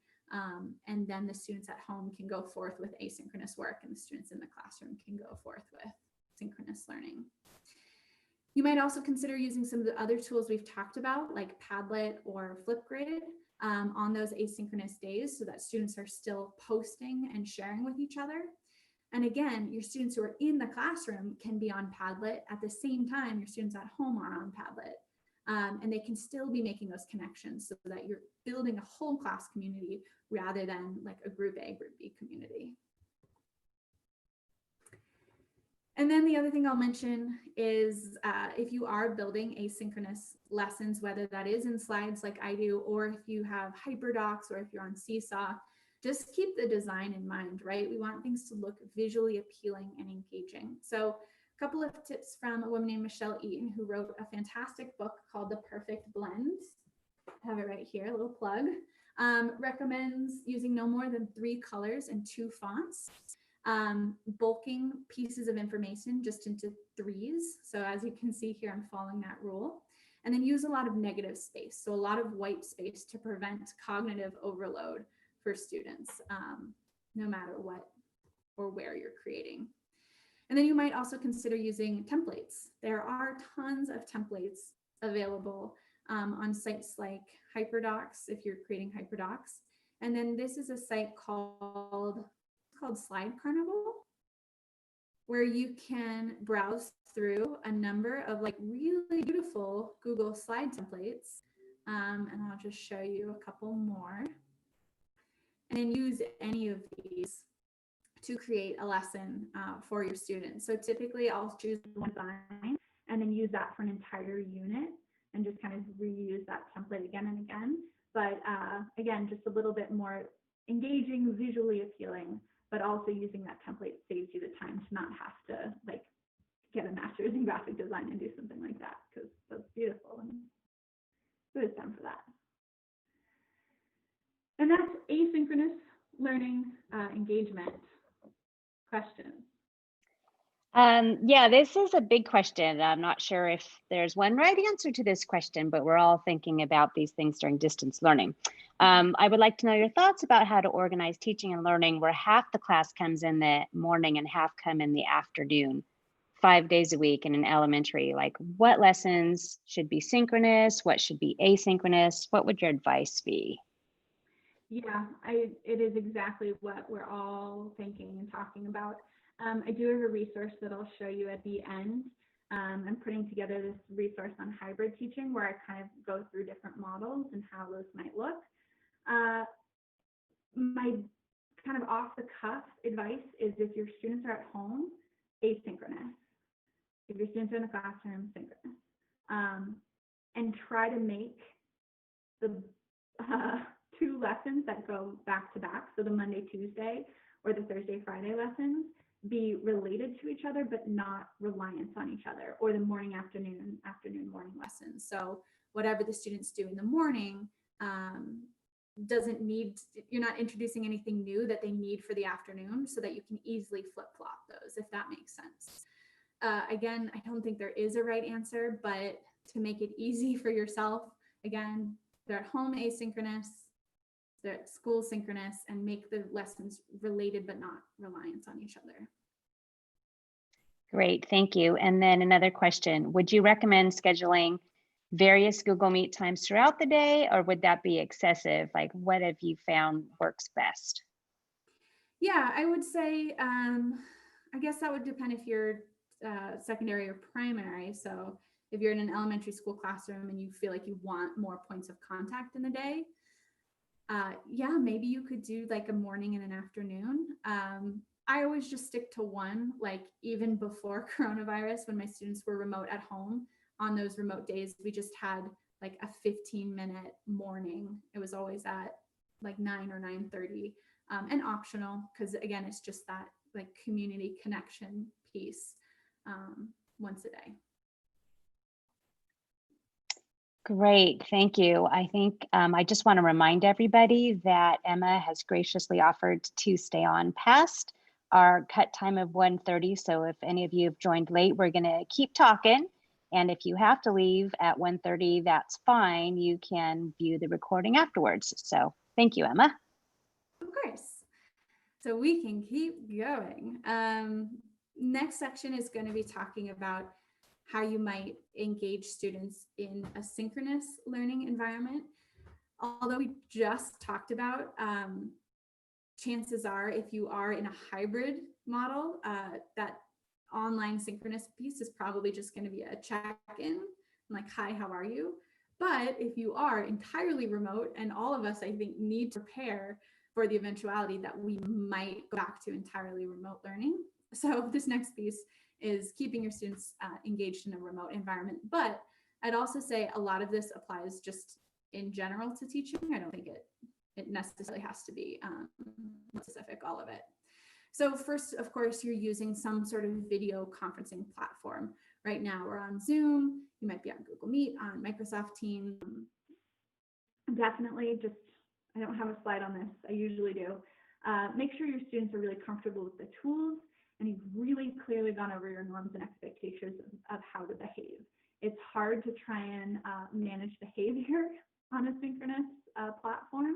and then the students at home can go forth with asynchronous work, and the students in the classroom can go forth with synchronous learning. You might also consider using some of the other tools we've talked about, like Padlet or Flipgrid, on those asynchronous days, so that students are still posting and sharing with each other. And again, your students who are in the classroom can be on Padlet at the same time your students at home are on Padlet. And they can still be making those connections so that you're building a whole class community rather than like a group A, group B community. And then the other thing I'll mention is if you are building asynchronous lessons, whether that is in slides like I do, or if you have HyperDocs, or if you're on Seesaw, just keep the design in mind, right? We want things to look visually appealing and engaging. So a couple of tips from a woman named Michelle Eaton, who wrote a fantastic book called The Perfect Blend. I have it right here, a little plug. Recommends using no more than 3 colors and 2 fonts. Bulking pieces of information just into 3s. So as you can see here, I'm following that rule. and then use a lot of negative space. So a lot of white space to prevent cognitive overload for students, no matter what or where you're creating. And then you might also consider using templates. There are tons of templates available on sites like HyperDocs, if you're creating HyperDocs. And then this is a site called Slide Carnival, where you can browse through a number of like really beautiful Google slide templates. And I'll just show you a couple more. And then use any of these to create a lesson for your students. So typically I'll choose one design and then use that for an entire unit and just kind of reuse that template again and again. But again, just a little bit more engaging, visually appealing, but also using that template saves you the time to not have to like get a master's in graphic design and do something like that, because that's beautiful and good time for that. And that's asynchronous learning engagement. Questions? Yeah, this is a big question. I'm not sure if there's one right answer to this question, but we're all thinking about these things during distance learning. I would like to know your thoughts about how to organize teaching and learning where half the class comes in the morning and half come in the afternoon, 5 days a week in an elementary. Like, what lessons should be synchronous? What should be asynchronous? What would your advice be? Yeah, it is exactly what we're all thinking and talking about. I do have a resource that I'll show you at the end. I'm putting together this resource on hybrid teaching where I kind of go through different models and how those might look. My kind of off the cuff advice is if your students are at home, asynchronous. If your students are in the classroom, synchronous. And try to make the 2 lessons that go back to back, so the Monday, Tuesday, or the Thursday, Friday lessons, be related to each other, but not reliant on each other, or the morning, afternoon, morning lessons. So whatever the students do in the morning doesn't need, you're not introducing anything new that they need for the afternoon, so that you can easily flip-flop those, if that makes sense. Again, I don't think there is a right answer, but to make it easy for yourself, again, they're at home asynchronous, they're at school synchronous, and make the lessons related but not reliant on each other. Great, thank you. And then another question, would you recommend scheduling various Google Meet times throughout the day, or would that be excessive? Like, what have you found works best? Yeah, I would say, I guess that would depend if you're secondary or primary. So if you're in an elementary school classroom and you feel like you want more points of contact in the day, yeah, maybe you could do like a morning and an afternoon. I always just stick to one, like even before coronavirus, when my students were remote at home, on those remote days, we just had like a 15-minute morning. It was always at like 9 or 9:30, and optional, because again, it's just that like community connection piece once a day. Great, thank you. I think I just want to remind everybody that Emma has graciously offered to stay on past our cut time of 1:30. So if any of you have joined late, we're going to keep talking. And if you have to leave at 1:30, that's fine. You can view the recording afterwards. So thank you, Emma. Of course. So we can keep going. Next section is going to be talking about how you might engage students in a synchronous learning environment. Although we just talked about, chances are if you are in a hybrid model, that online synchronous piece is probably just going to be a check-in, like, hi, how are you? But if you are entirely remote, and all of us, I think, need to prepare for the eventuality that we might go back to entirely remote learning. So this next piece is keeping your students engaged in a remote environment. But I'd also say a lot of this applies just in general to teaching. I don't think it necessarily has to be specific, all of it. So first, of course, you're using some sort of video conferencing platform. Right now we're on Zoom, you might be on Google Meet, on Microsoft Teams. Definitely, just, I don't have a slide on this, I usually do. Make sure your students are really comfortable with the tools and you've really clearly gone over your norms and expectations of how to behave. it's hard to try and manage behavior on a synchronous platform.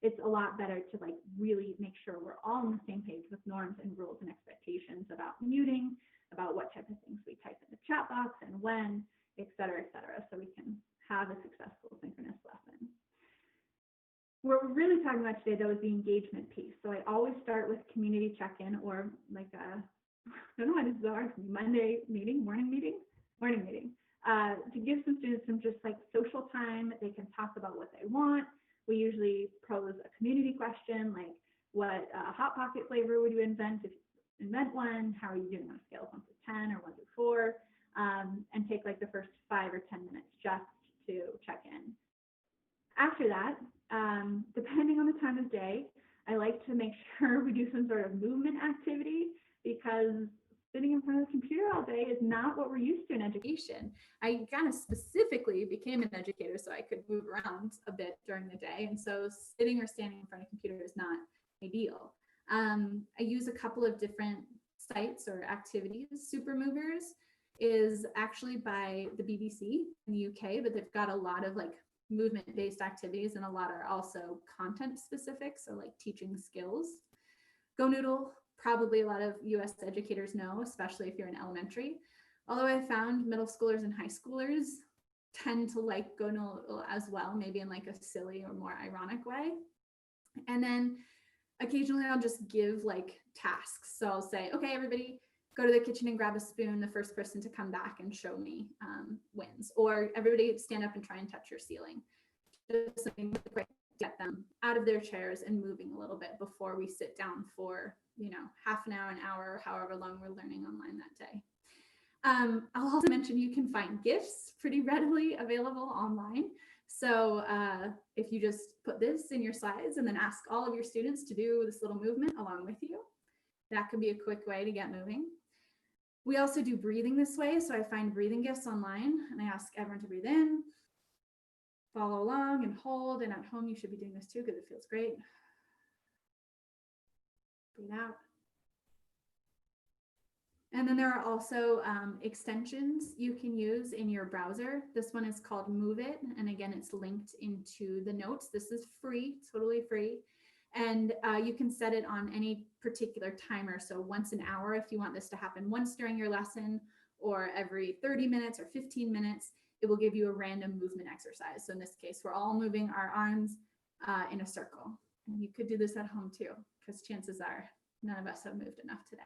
It's a lot better to like really make sure we're all on the same page with norms and rules and expectations about muting, about what type of things we type in the chat box and when, et cetera, so we can have a successful synchronous lesson. What we're really talking about today, though, is the engagement piece. So I always start with community check-in, or like a, I don't know what this is hard for me, Monday meeting, morning meeting, to give some students some just like social time. They can talk about what they want. We usually pose a community question, like what Hot Pocket flavor would you invent if you invent one? How are you doing on a scale of 1 to 10 or 1 to 4? And take like the first 5 or 10 minutes just to check in. After that, depending on the time of day, I like to make sure we do some sort of movement activity, because sitting in front of the computer all day is not what we're used to in education. I kind of specifically became an educator so I could move around a bit during the day. And so sitting or standing in front of a computer is not ideal. I use a couple of different sites or activities. Super Movers is actually by the BBC in the UK, but they've got a lot of like movement-based activities, and a lot are also content specific, so like teaching skills. Go Noodle, probably a lot of US educators know, especially if you're in elementary. Although I found middle schoolers and high schoolers tend to like Go Noodle as well, maybe in like a silly or more ironic way. And then occasionally I'll just give like tasks. So I'll say, okay, everybody go to the kitchen and grab a spoon. The first person to come back and show me wins. Or everybody stand up and try and touch your ceiling. Just something to get them out of their chairs and moving a little bit before we sit down for, half an hour, an hour, however long we're learning online that day. I'll also mention you can find GIFs pretty readily available online. So if you just put this in your slides and then ask all of your students to do this little movement along with you, that could be a quick way to get moving. We also do breathing this way. So I find breathing GIFs online and I ask everyone to breathe in, follow along and hold. And at home, you should be doing this too because it feels great. Breathe out. And then there are also extensions you can use in your browser. This one is called Move It. And again, it's linked into the notes. This is free, totally free. And you can set it on any particular timer. So once an hour, if you want this to happen once during your lesson, or every 30 minutes or 15 minutes, it will give you a random movement exercise. So in this case, we're all moving our arms in a circle. And you could do this at home too, because chances are none of us have moved enough today.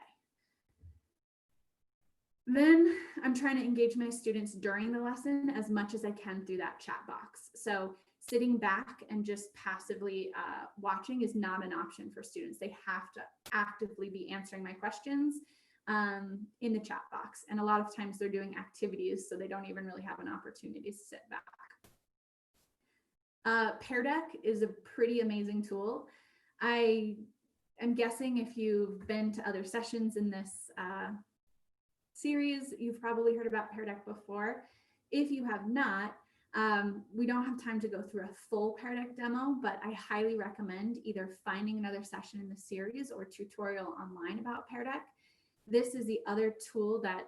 Then I'm trying to engage my students during the lesson as much as I can through that chat box. So sitting back and just passively watching is not an option for students. They have to actively be answering my questions in the chat box. And a lot of times they're doing activities, so they don't even really have an opportunity to sit back. Pear Deck is a pretty amazing tool. I am guessing if you've been to other sessions in this series, you've probably heard about Pear Deck before. If you have not, we don't have time to go through a full Pear Deck demo, but I highly recommend either finding another session in the series or tutorial online about Pear Deck. This is the other tool that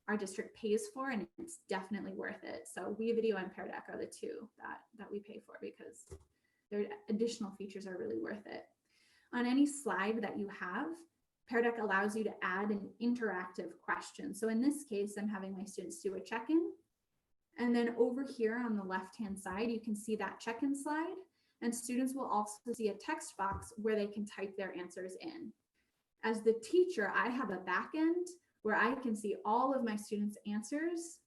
our district pays for, and it's definitely worth it. So WeVideo and Pear Deck are the two that we pay for because their additional features are really worth it. On any slide that you have, Pear Deck allows you to add an interactive question. So in this case, I'm having my students do a check-in. And then over here on the left-hand side, you can see that check-in slide. And students will also see a text box where they can type their answers in. As the teacher, I have a back end where I can see all of my students' answers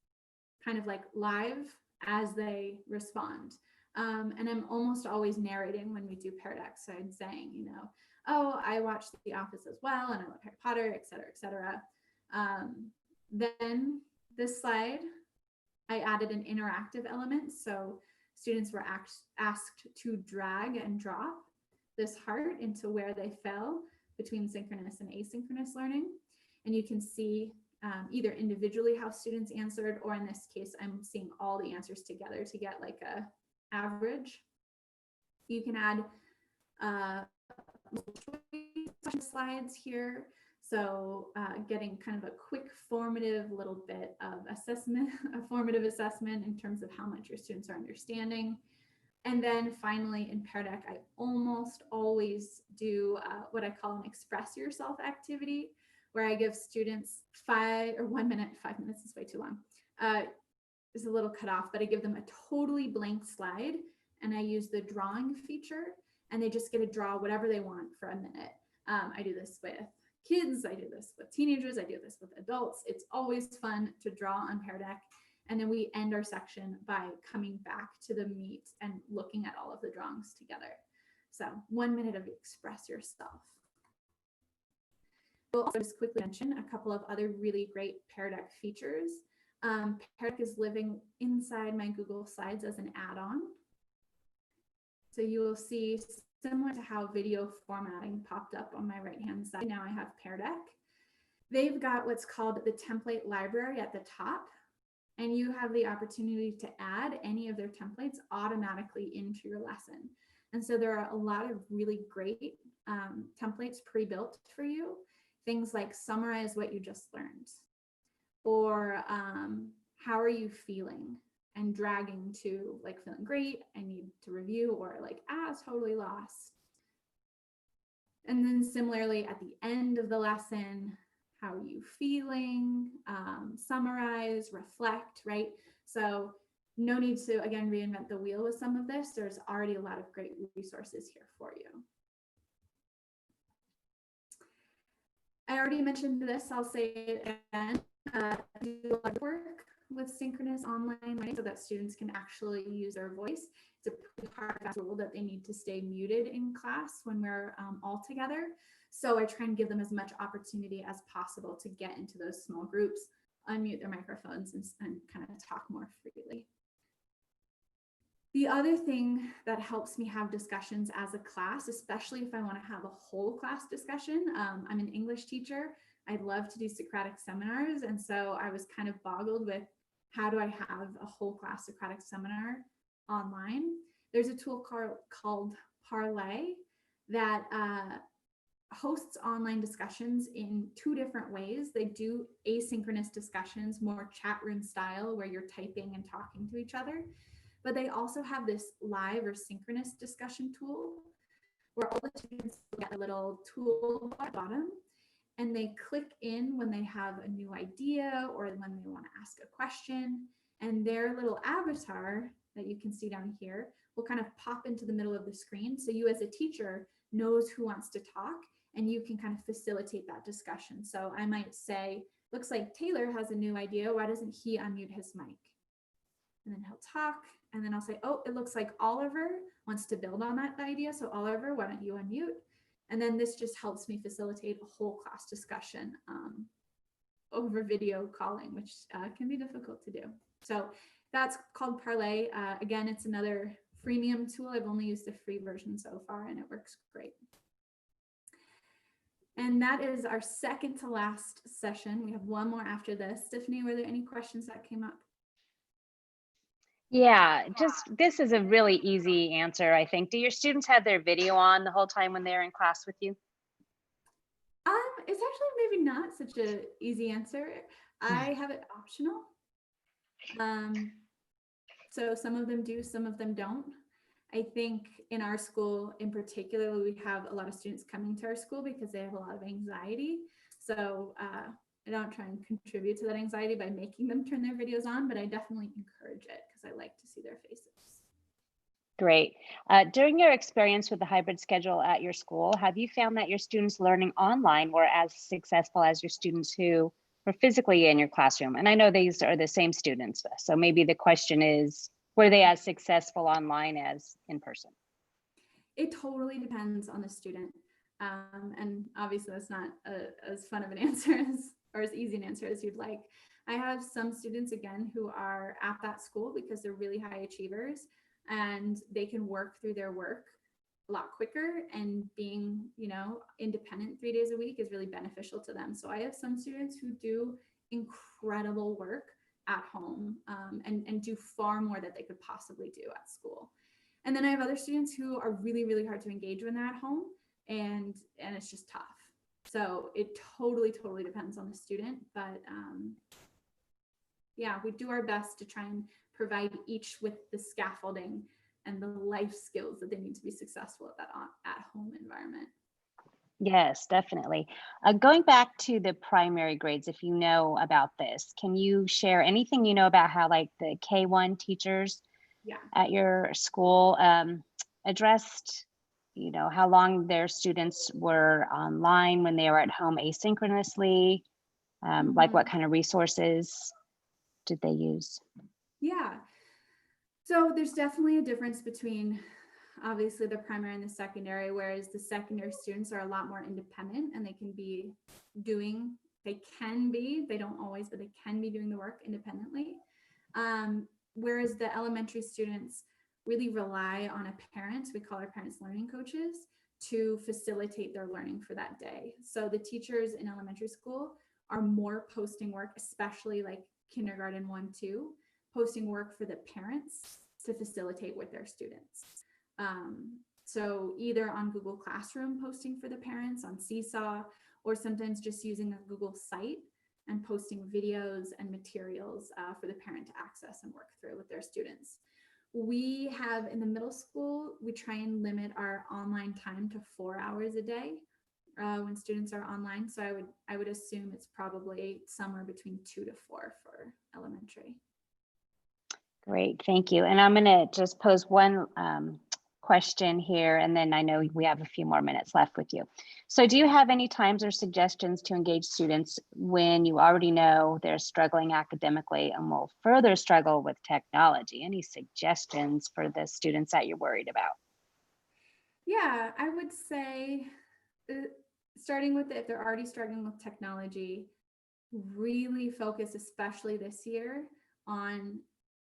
kind of like live as they respond. And I'm almost always narrating when we do Pear Deck. So I'm saying, oh, I watched The Office as well, and I love Harry Potter, et cetera, et cetera. Then this slide, I added an interactive element. So students were asked to drag and drop this heart into where they fell between synchronous and asynchronous learning. And you can see either individually how students answered, or in this case, I'm seeing all the answers together to get like a average. You can add slides here. So getting kind of a quick formative little bit of assessment, a formative assessment in terms of how much your students are understanding. And then finally in Pear Deck, I almost always do what I call an express yourself activity, where I give students 1 minute, 5 minutes is way too long. Is a little cut off, but I give them a totally blank slide and I use the drawing feature and they just get to draw whatever they want for a minute. I do this with kids, I do this with teenagers, I do this with adults. It's always fun to draw on Pear Deck. And then we end our section by coming back to the meat and looking at all of the drawings together. So 1 minute of express yourself. We'll also just quickly mention a couple of other really great Pear Deck features. Pear Deck is living inside my Google Slides as an add-on. So you will see, similar to how video formatting popped up on my right-hand side, now I have Pear Deck. They've got what's called the template library at the top, and you have the opportunity to add any of their templates automatically into your lesson. And so there are a lot of really great templates pre-built for you. Things like summarize what you just learned, or how are you feeling, and dragging to like feeling great, I need to review, or like totally lost. And then similarly at the end of the lesson, how are you feeling, summarize, reflect, right? So no need to, again, reinvent the wheel with some of this. There's already a lot of great resources here for you. I already mentioned this, I'll say it again. Do a lot of work with synchronous online learning so that students can actually use their voice. It's a pretty hard rule that they need to stay muted in class when we're all together. So I try and give them as much opportunity as possible to get into those small groups, unmute their microphones, and kind of talk more freely. The other thing that helps me have discussions as a class, especially if I want to have a whole class discussion, I'm an English teacher. I'd love to do Socratic seminars. And so I was kind of boggled with, how do I have a whole class Socratic seminar online? There's a tool called Parlay that hosts online discussions in 2 different ways. They do asynchronous discussions, more chat room style, where you're typing and talking to each other. But they also have this live or synchronous discussion tool where all the students get a little tool at the bottom, and they click in when they have a new idea or when they want to ask a question, and their little avatar that you can see down here will kind of pop into the middle of the screen. So you as a teacher knows who wants to talk, and you can kind of facilitate that discussion. So I might say, looks like Taylor has a new idea. Why doesn't he unmute his mic? And then he'll talk, and then I'll say, oh, it looks like Oliver wants to build on that idea. So Oliver, why don't you unmute? And then this just helps me facilitate a whole class discussion over video calling, which can be difficult to do. So that's called Parlay. Again, it's another freemium tool. I've only used the free version so far, and it works great. And that is our second to last session. We have one more after this. Tiffany, were there any questions that came up? Yeah, this is a really easy answer, I think. Do your students have their video on the whole time when they're in class with you? It's actually maybe not such an easy answer. I have it optional. So some of them do, some of them don't. I think in our school in particular, we have a lot of students coming to our school because they have a lot of anxiety. So I don't try and contribute to that anxiety by making them turn their videos on, but I definitely encourage it because I like to see their faces. Great. During your experience with the hybrid schedule at your school, have you found that your students learning online were as successful as your students who were physically in your classroom? And I know these are the same students, so maybe the question is, were they as successful online as in person? It totally depends on the student. And obviously that's not as fun of an answer or as easy an answer as you'd like. I have some students, again, who are at that school because they're really high achievers and they can work through their work a lot quicker, and being, independent 3 days a week is really beneficial to them. So I have some students who do incredible work at home and do far more that they could possibly do at school. And then I have other students who are really, really hard to engage when they're at home, and it's just tough. So it totally depends on the student, but yeah, we do our best to try and provide each with the scaffolding and the life skills that they need to be successful at that at-home environment. Yes, definitely. Going back to the primary grades, if you know about this, can you share anything you know about how like the K-1 teachers Yeah. at your school addressed, you know, how long their students were online when they were at home asynchronously? Like what kind of resources did they use? Yeah. So there's definitely a difference between obviously the primary and the secondary, whereas the secondary students are a lot more independent and they can be they don't always, but they can be doing the work independently. Whereas the elementary students really rely on a parent, we call our parents learning coaches, to facilitate their learning for that day. So the teachers in elementary school are more posting work, especially like kindergarten 1, 2, posting work for the parents to facilitate with their students. So either on Google Classroom posting for the parents on Seesaw, or sometimes just using a Google site and posting videos and materials for the parent to access and work through with their students. We have in the middle school, we try and limit our online time to 4 hours a day when students are online. So I would assume it's probably somewhere between 2 to 4 for elementary. Great, thank you. And I'm going to just pose one question here, and then I know we have a few more minutes left with you. So do you have any times or suggestions to engage students when you already know they're struggling academically and will further struggle with technology? Any suggestions for the students that you're worried about? Yeah, I would say starting with if they're already struggling with technology, really focus, especially this year, on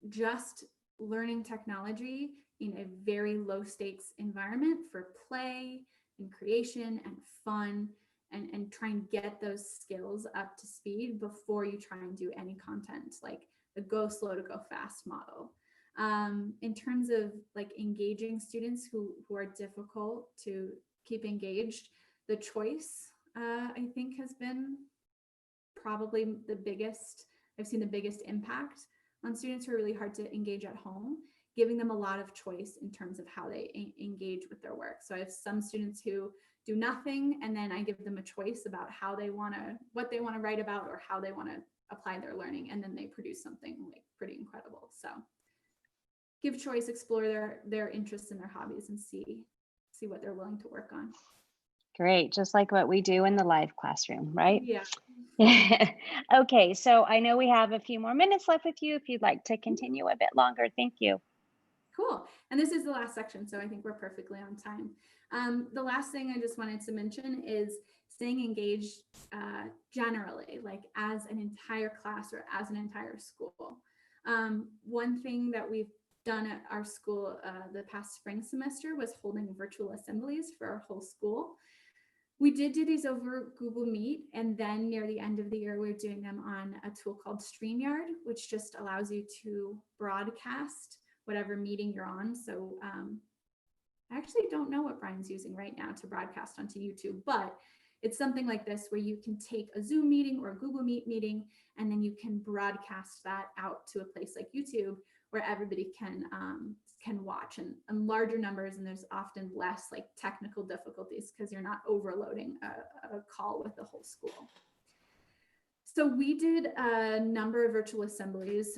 just learning technology in a very low stakes environment for play and creation and fun, and try and get those skills up to speed before you try and do any content, like the go slow to go fast model. In terms of like engaging students who are difficult to keep engaged, the choice I think has been probably I've seen the biggest impact on students who are really hard to engage at home, giving them a lot of choice in terms of how they engage with their work. So I have some students who do nothing, and then I give them a choice about what they want to write about or how they want to apply their learning, and then they produce something like pretty incredible. So give choice, explore their interests and their hobbies, and see what they're willing to work on. Great, just like what we do in the live classroom, right? Yeah. Okay, so I know we have a few more minutes left with you if you'd like to continue a bit longer. Thank you. Cool. And this is the last section, so I think we're perfectly on time. The last thing I just wanted to mention is staying engaged generally, like as an entire class or as an entire school. One thing that we've done at our school the past spring semester was holding virtual assemblies for our whole school. We did do these over Google Meet, and then near the end of the year, we're doing them on a tool called StreamYard, which just allows you to broadcast whatever meeting you're on. So I actually don't know what Brian's using right now to broadcast onto YouTube, but it's something like this where you can take a Zoom meeting or a Google Meet meeting, and then you can broadcast that out to a place like YouTube where everybody can watch and larger numbers, and there's often less like technical difficulties because you're not overloading a call with the whole school. So we did a number of virtual assemblies.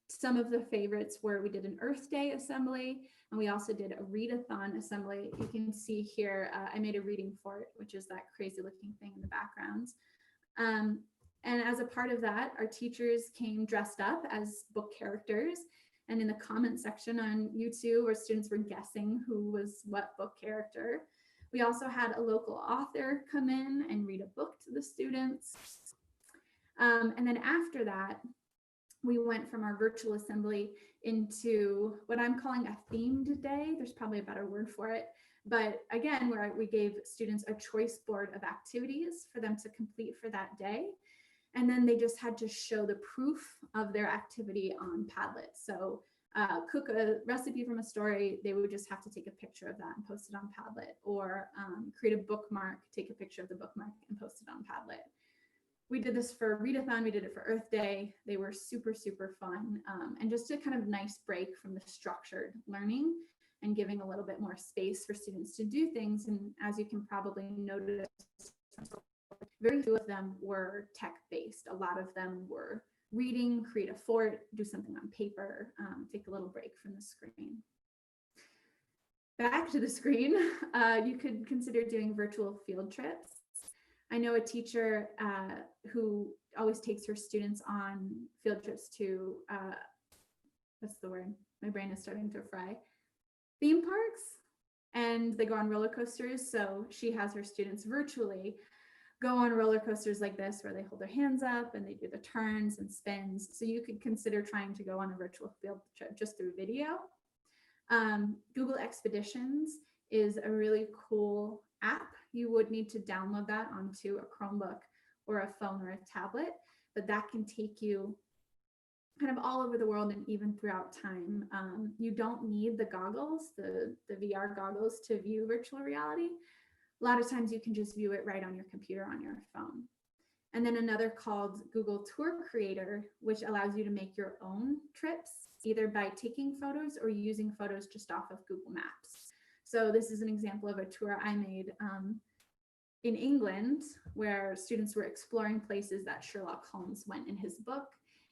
Some of the favorites were we did an Earth Day assembly, and we also did a readathon assembly. You can see here, I made a reading for it, which is that crazy looking thing in the background. And as a part of that, our teachers came dressed up as book characters. And in the comment section on YouTube, where students were guessing who was what book character. We also had a local author come in and read a book to the students. And then after that, we went from our virtual assembly into what I'm calling a themed day. There's probably a better word for it. But again, where we gave students a choice board of activities for them to complete for that day. And then they just had to show the proof of their activity on Padlet. So cook a recipe from a story, they would just have to take a picture of that and post it on Padlet, or create a bookmark, take a picture of the bookmark and post it on Padlet. We did this for Readathon, we did it for Earth Day. They were super, super fun, and just a kind of nice break from the structured learning and giving a little bit more space for students to do things. And as you can probably notice, very few of them were tech-based. A lot of them were reading, create a fort, do something on paper, take a little break from the screen. Back to the screen, you could consider doing virtual field trips. I know a teacher who always takes her students on field trips to, what's the word? My brain is starting to fry. Theme parks, and they go on roller coasters. So she has her students virtually go on roller coasters like this, where they hold their hands up and they do the turns and spins. So you could consider trying to go on a virtual field trip just through video. Google Expeditions is a really cool app. You would need to download that onto a Chromebook or a phone or a tablet, but that can take you kind of all over the world and even throughout time. You don't need the goggles, the VR goggles, to view virtual reality. A lot of times you can just view it right on your computer, on your phone. And then another called Google Tour Creator, which allows you to make your own trips, either by taking photos or using photos just off of Google Maps. So this is an example of a tour I made in England, where students were exploring places that Sherlock Holmes went in his book,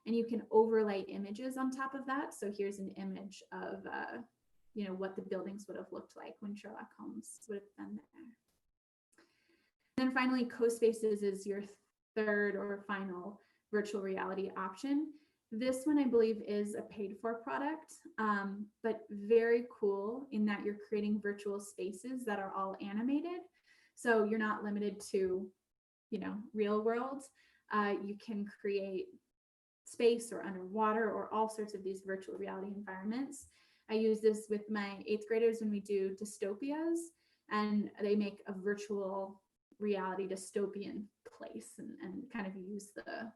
and you can overlay images on top of that. So here's an image of what the buildings would have looked like when Sherlock Holmes would have been there. And then finally, CoSpaces is your third or final virtual reality option. This one, I believe, is a paid for product, but very cool in that you're creating virtual spaces that are all animated. So you're not limited to, real world. You can create space or underwater or all sorts of these virtual reality environments. I use this with my 8th graders when we do dystopias, and they make a virtual reality dystopian place and kind of use the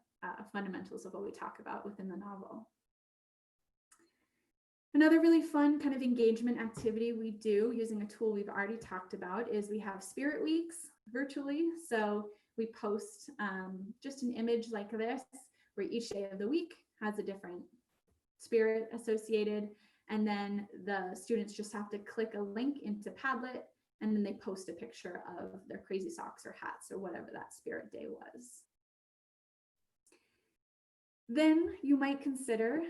fundamentals of what we talk about within the novel. Another really fun kind of engagement activity we do using a tool we've already talked about is we have Spirit Weeks virtually. So we post just an image like this, where each day of the week has a different spirit associated. And then the students just have to click a link into Padlet, and then they post a picture of their crazy socks or hats or whatever that spirit day was. Then you might consider,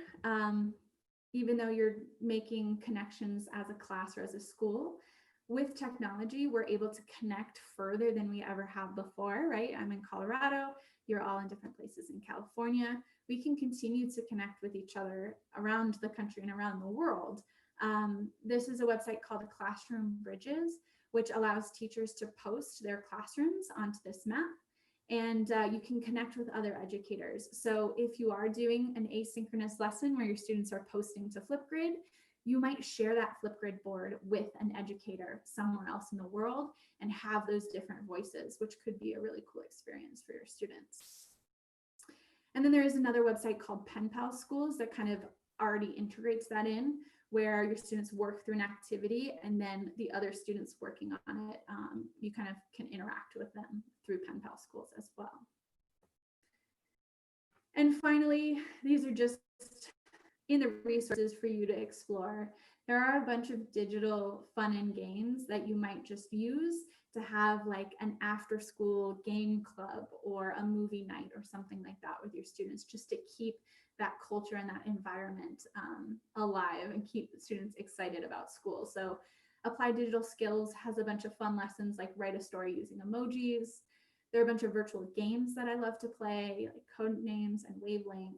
even though you're making connections as a class or as a school, with technology, we're able to connect further than we ever have before, right? I'm in Colorado, you're all in different places in California. We can continue to connect with each other around the country and around the world. This is a website called Classroom Bridges, which allows teachers to post their classrooms onto this map, and you can connect with other educators. So if you are doing an asynchronous lesson where your students are posting to Flipgrid, you might share that Flipgrid board with an educator somewhere else in the world and have those different voices, which could be a really cool experience for your students. And then there is another website called Pen Pal Schools that kind of already integrates that in, where your students work through an activity and then the other students working on it, you kind of can interact with them through Pen Pal Schools as well. And finally, these are just in the resources for you to explore. There are a bunch of digital fun and games that you might just use to have like an after school game club or a movie night or something like that with your students, just to keep that culture and that environment alive and keep the students excited about school. So Applied Digital Skills has a bunch of fun lessons like write a story using emojis. There are a bunch of virtual games that I love to play, like Code Names and Wavelength,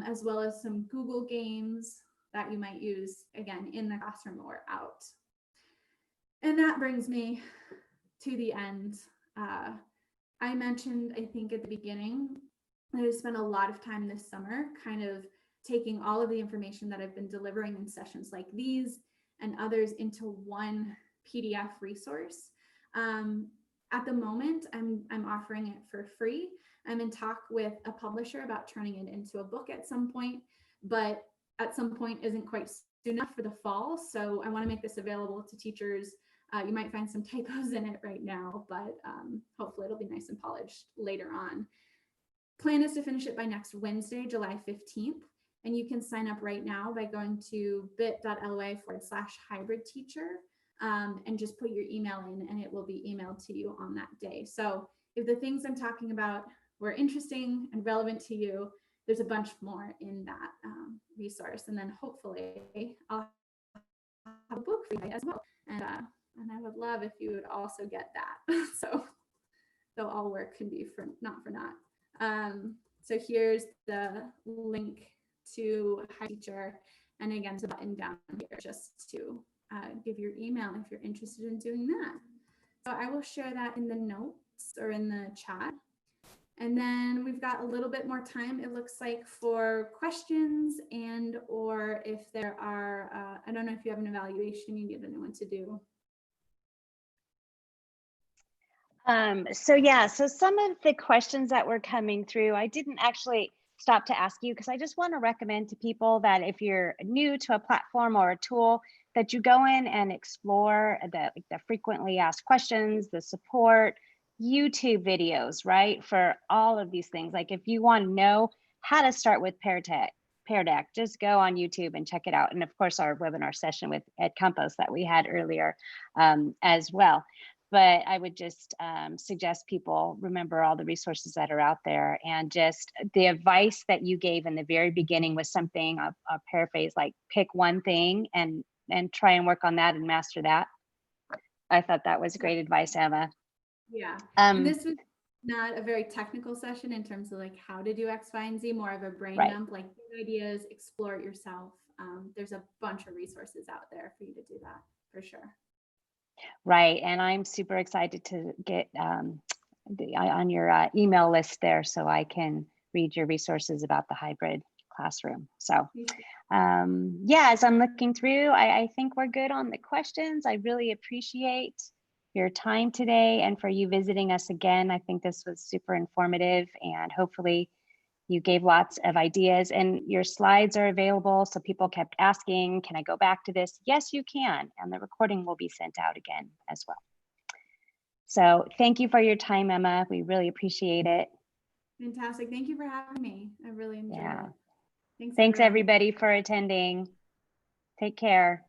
as well as some Google games that you might use, again, in the classroom or out. And that brings me to the end. I mentioned, I think at the beginning, that I spent a lot of time this summer kind of taking all of the information that I've been delivering in sessions like these and others into one PDF resource. At the moment, I'm offering it for free. I'm in talk with a publisher about turning it into a book at some point, but at some point isn't quite soon enough for the fall. So I want to make this available to teachers. You might find some typos in it right now, but hopefully it'll be nice and polished later on. Plan is to finish it by next Wednesday, July 15th. And you can sign up right now by going to bit.ly/hybrid teacher and just put your email in, and it will be emailed to you on that day. So if the things I'm talking about were interesting and relevant to you, there's a bunch more in that resource. And then hopefully I'll have a book for you as well. And I would love if you would also get that. So though all work can be for not for naught. So here's the link to Hybrid Teacher. And again, it's a button down here just to give your email if you're interested in doing that. So I will share that in the notes or in the chat. And then we've got a little bit more time, it looks like, for questions and or if there are, I don't know if you have an evaluation you need anyone to do. So some of the questions that were coming through, I didn't actually stop to ask you because I just want to recommend to people that if you're new to a platform or a tool, that you go in and explore the frequently asked questions, the support, YouTube videos, right? For all of these things. Like if you want to know how to start with Pear Deck, just go on YouTube and check it out. And of course, our webinar session with Ed Campos that we had earlier as well. But I would just suggest people remember all the resources that are out there, and just the advice that you gave in the very beginning was something, I'll paraphrase, like pick one thing and try and work on that and master that. I thought that was great advice, Emma. Yeah, and this was not a very technical session in terms of like how to do X, Y, and Z, more of a brain dump, like get ideas, explore it yourself. There's a bunch of resources out there for you to do that, for sure. Right, and I'm super excited to get on your email list there so I can read your resources about the hybrid classroom. So yeah, as I'm looking through, I think we're good on the questions. I really appreciate your time today and for you visiting us again. I think this was super informative, and hopefully you gave lots of ideas, and your slides are available. So people kept asking, can I go back to this? Yes, you can. And the recording will be sent out again as well. So thank you for your time, Emma. We really appreciate it. Fantastic. Thank you for having me. I really enjoyed it. Thanks everyone. everybody for attending. Take care.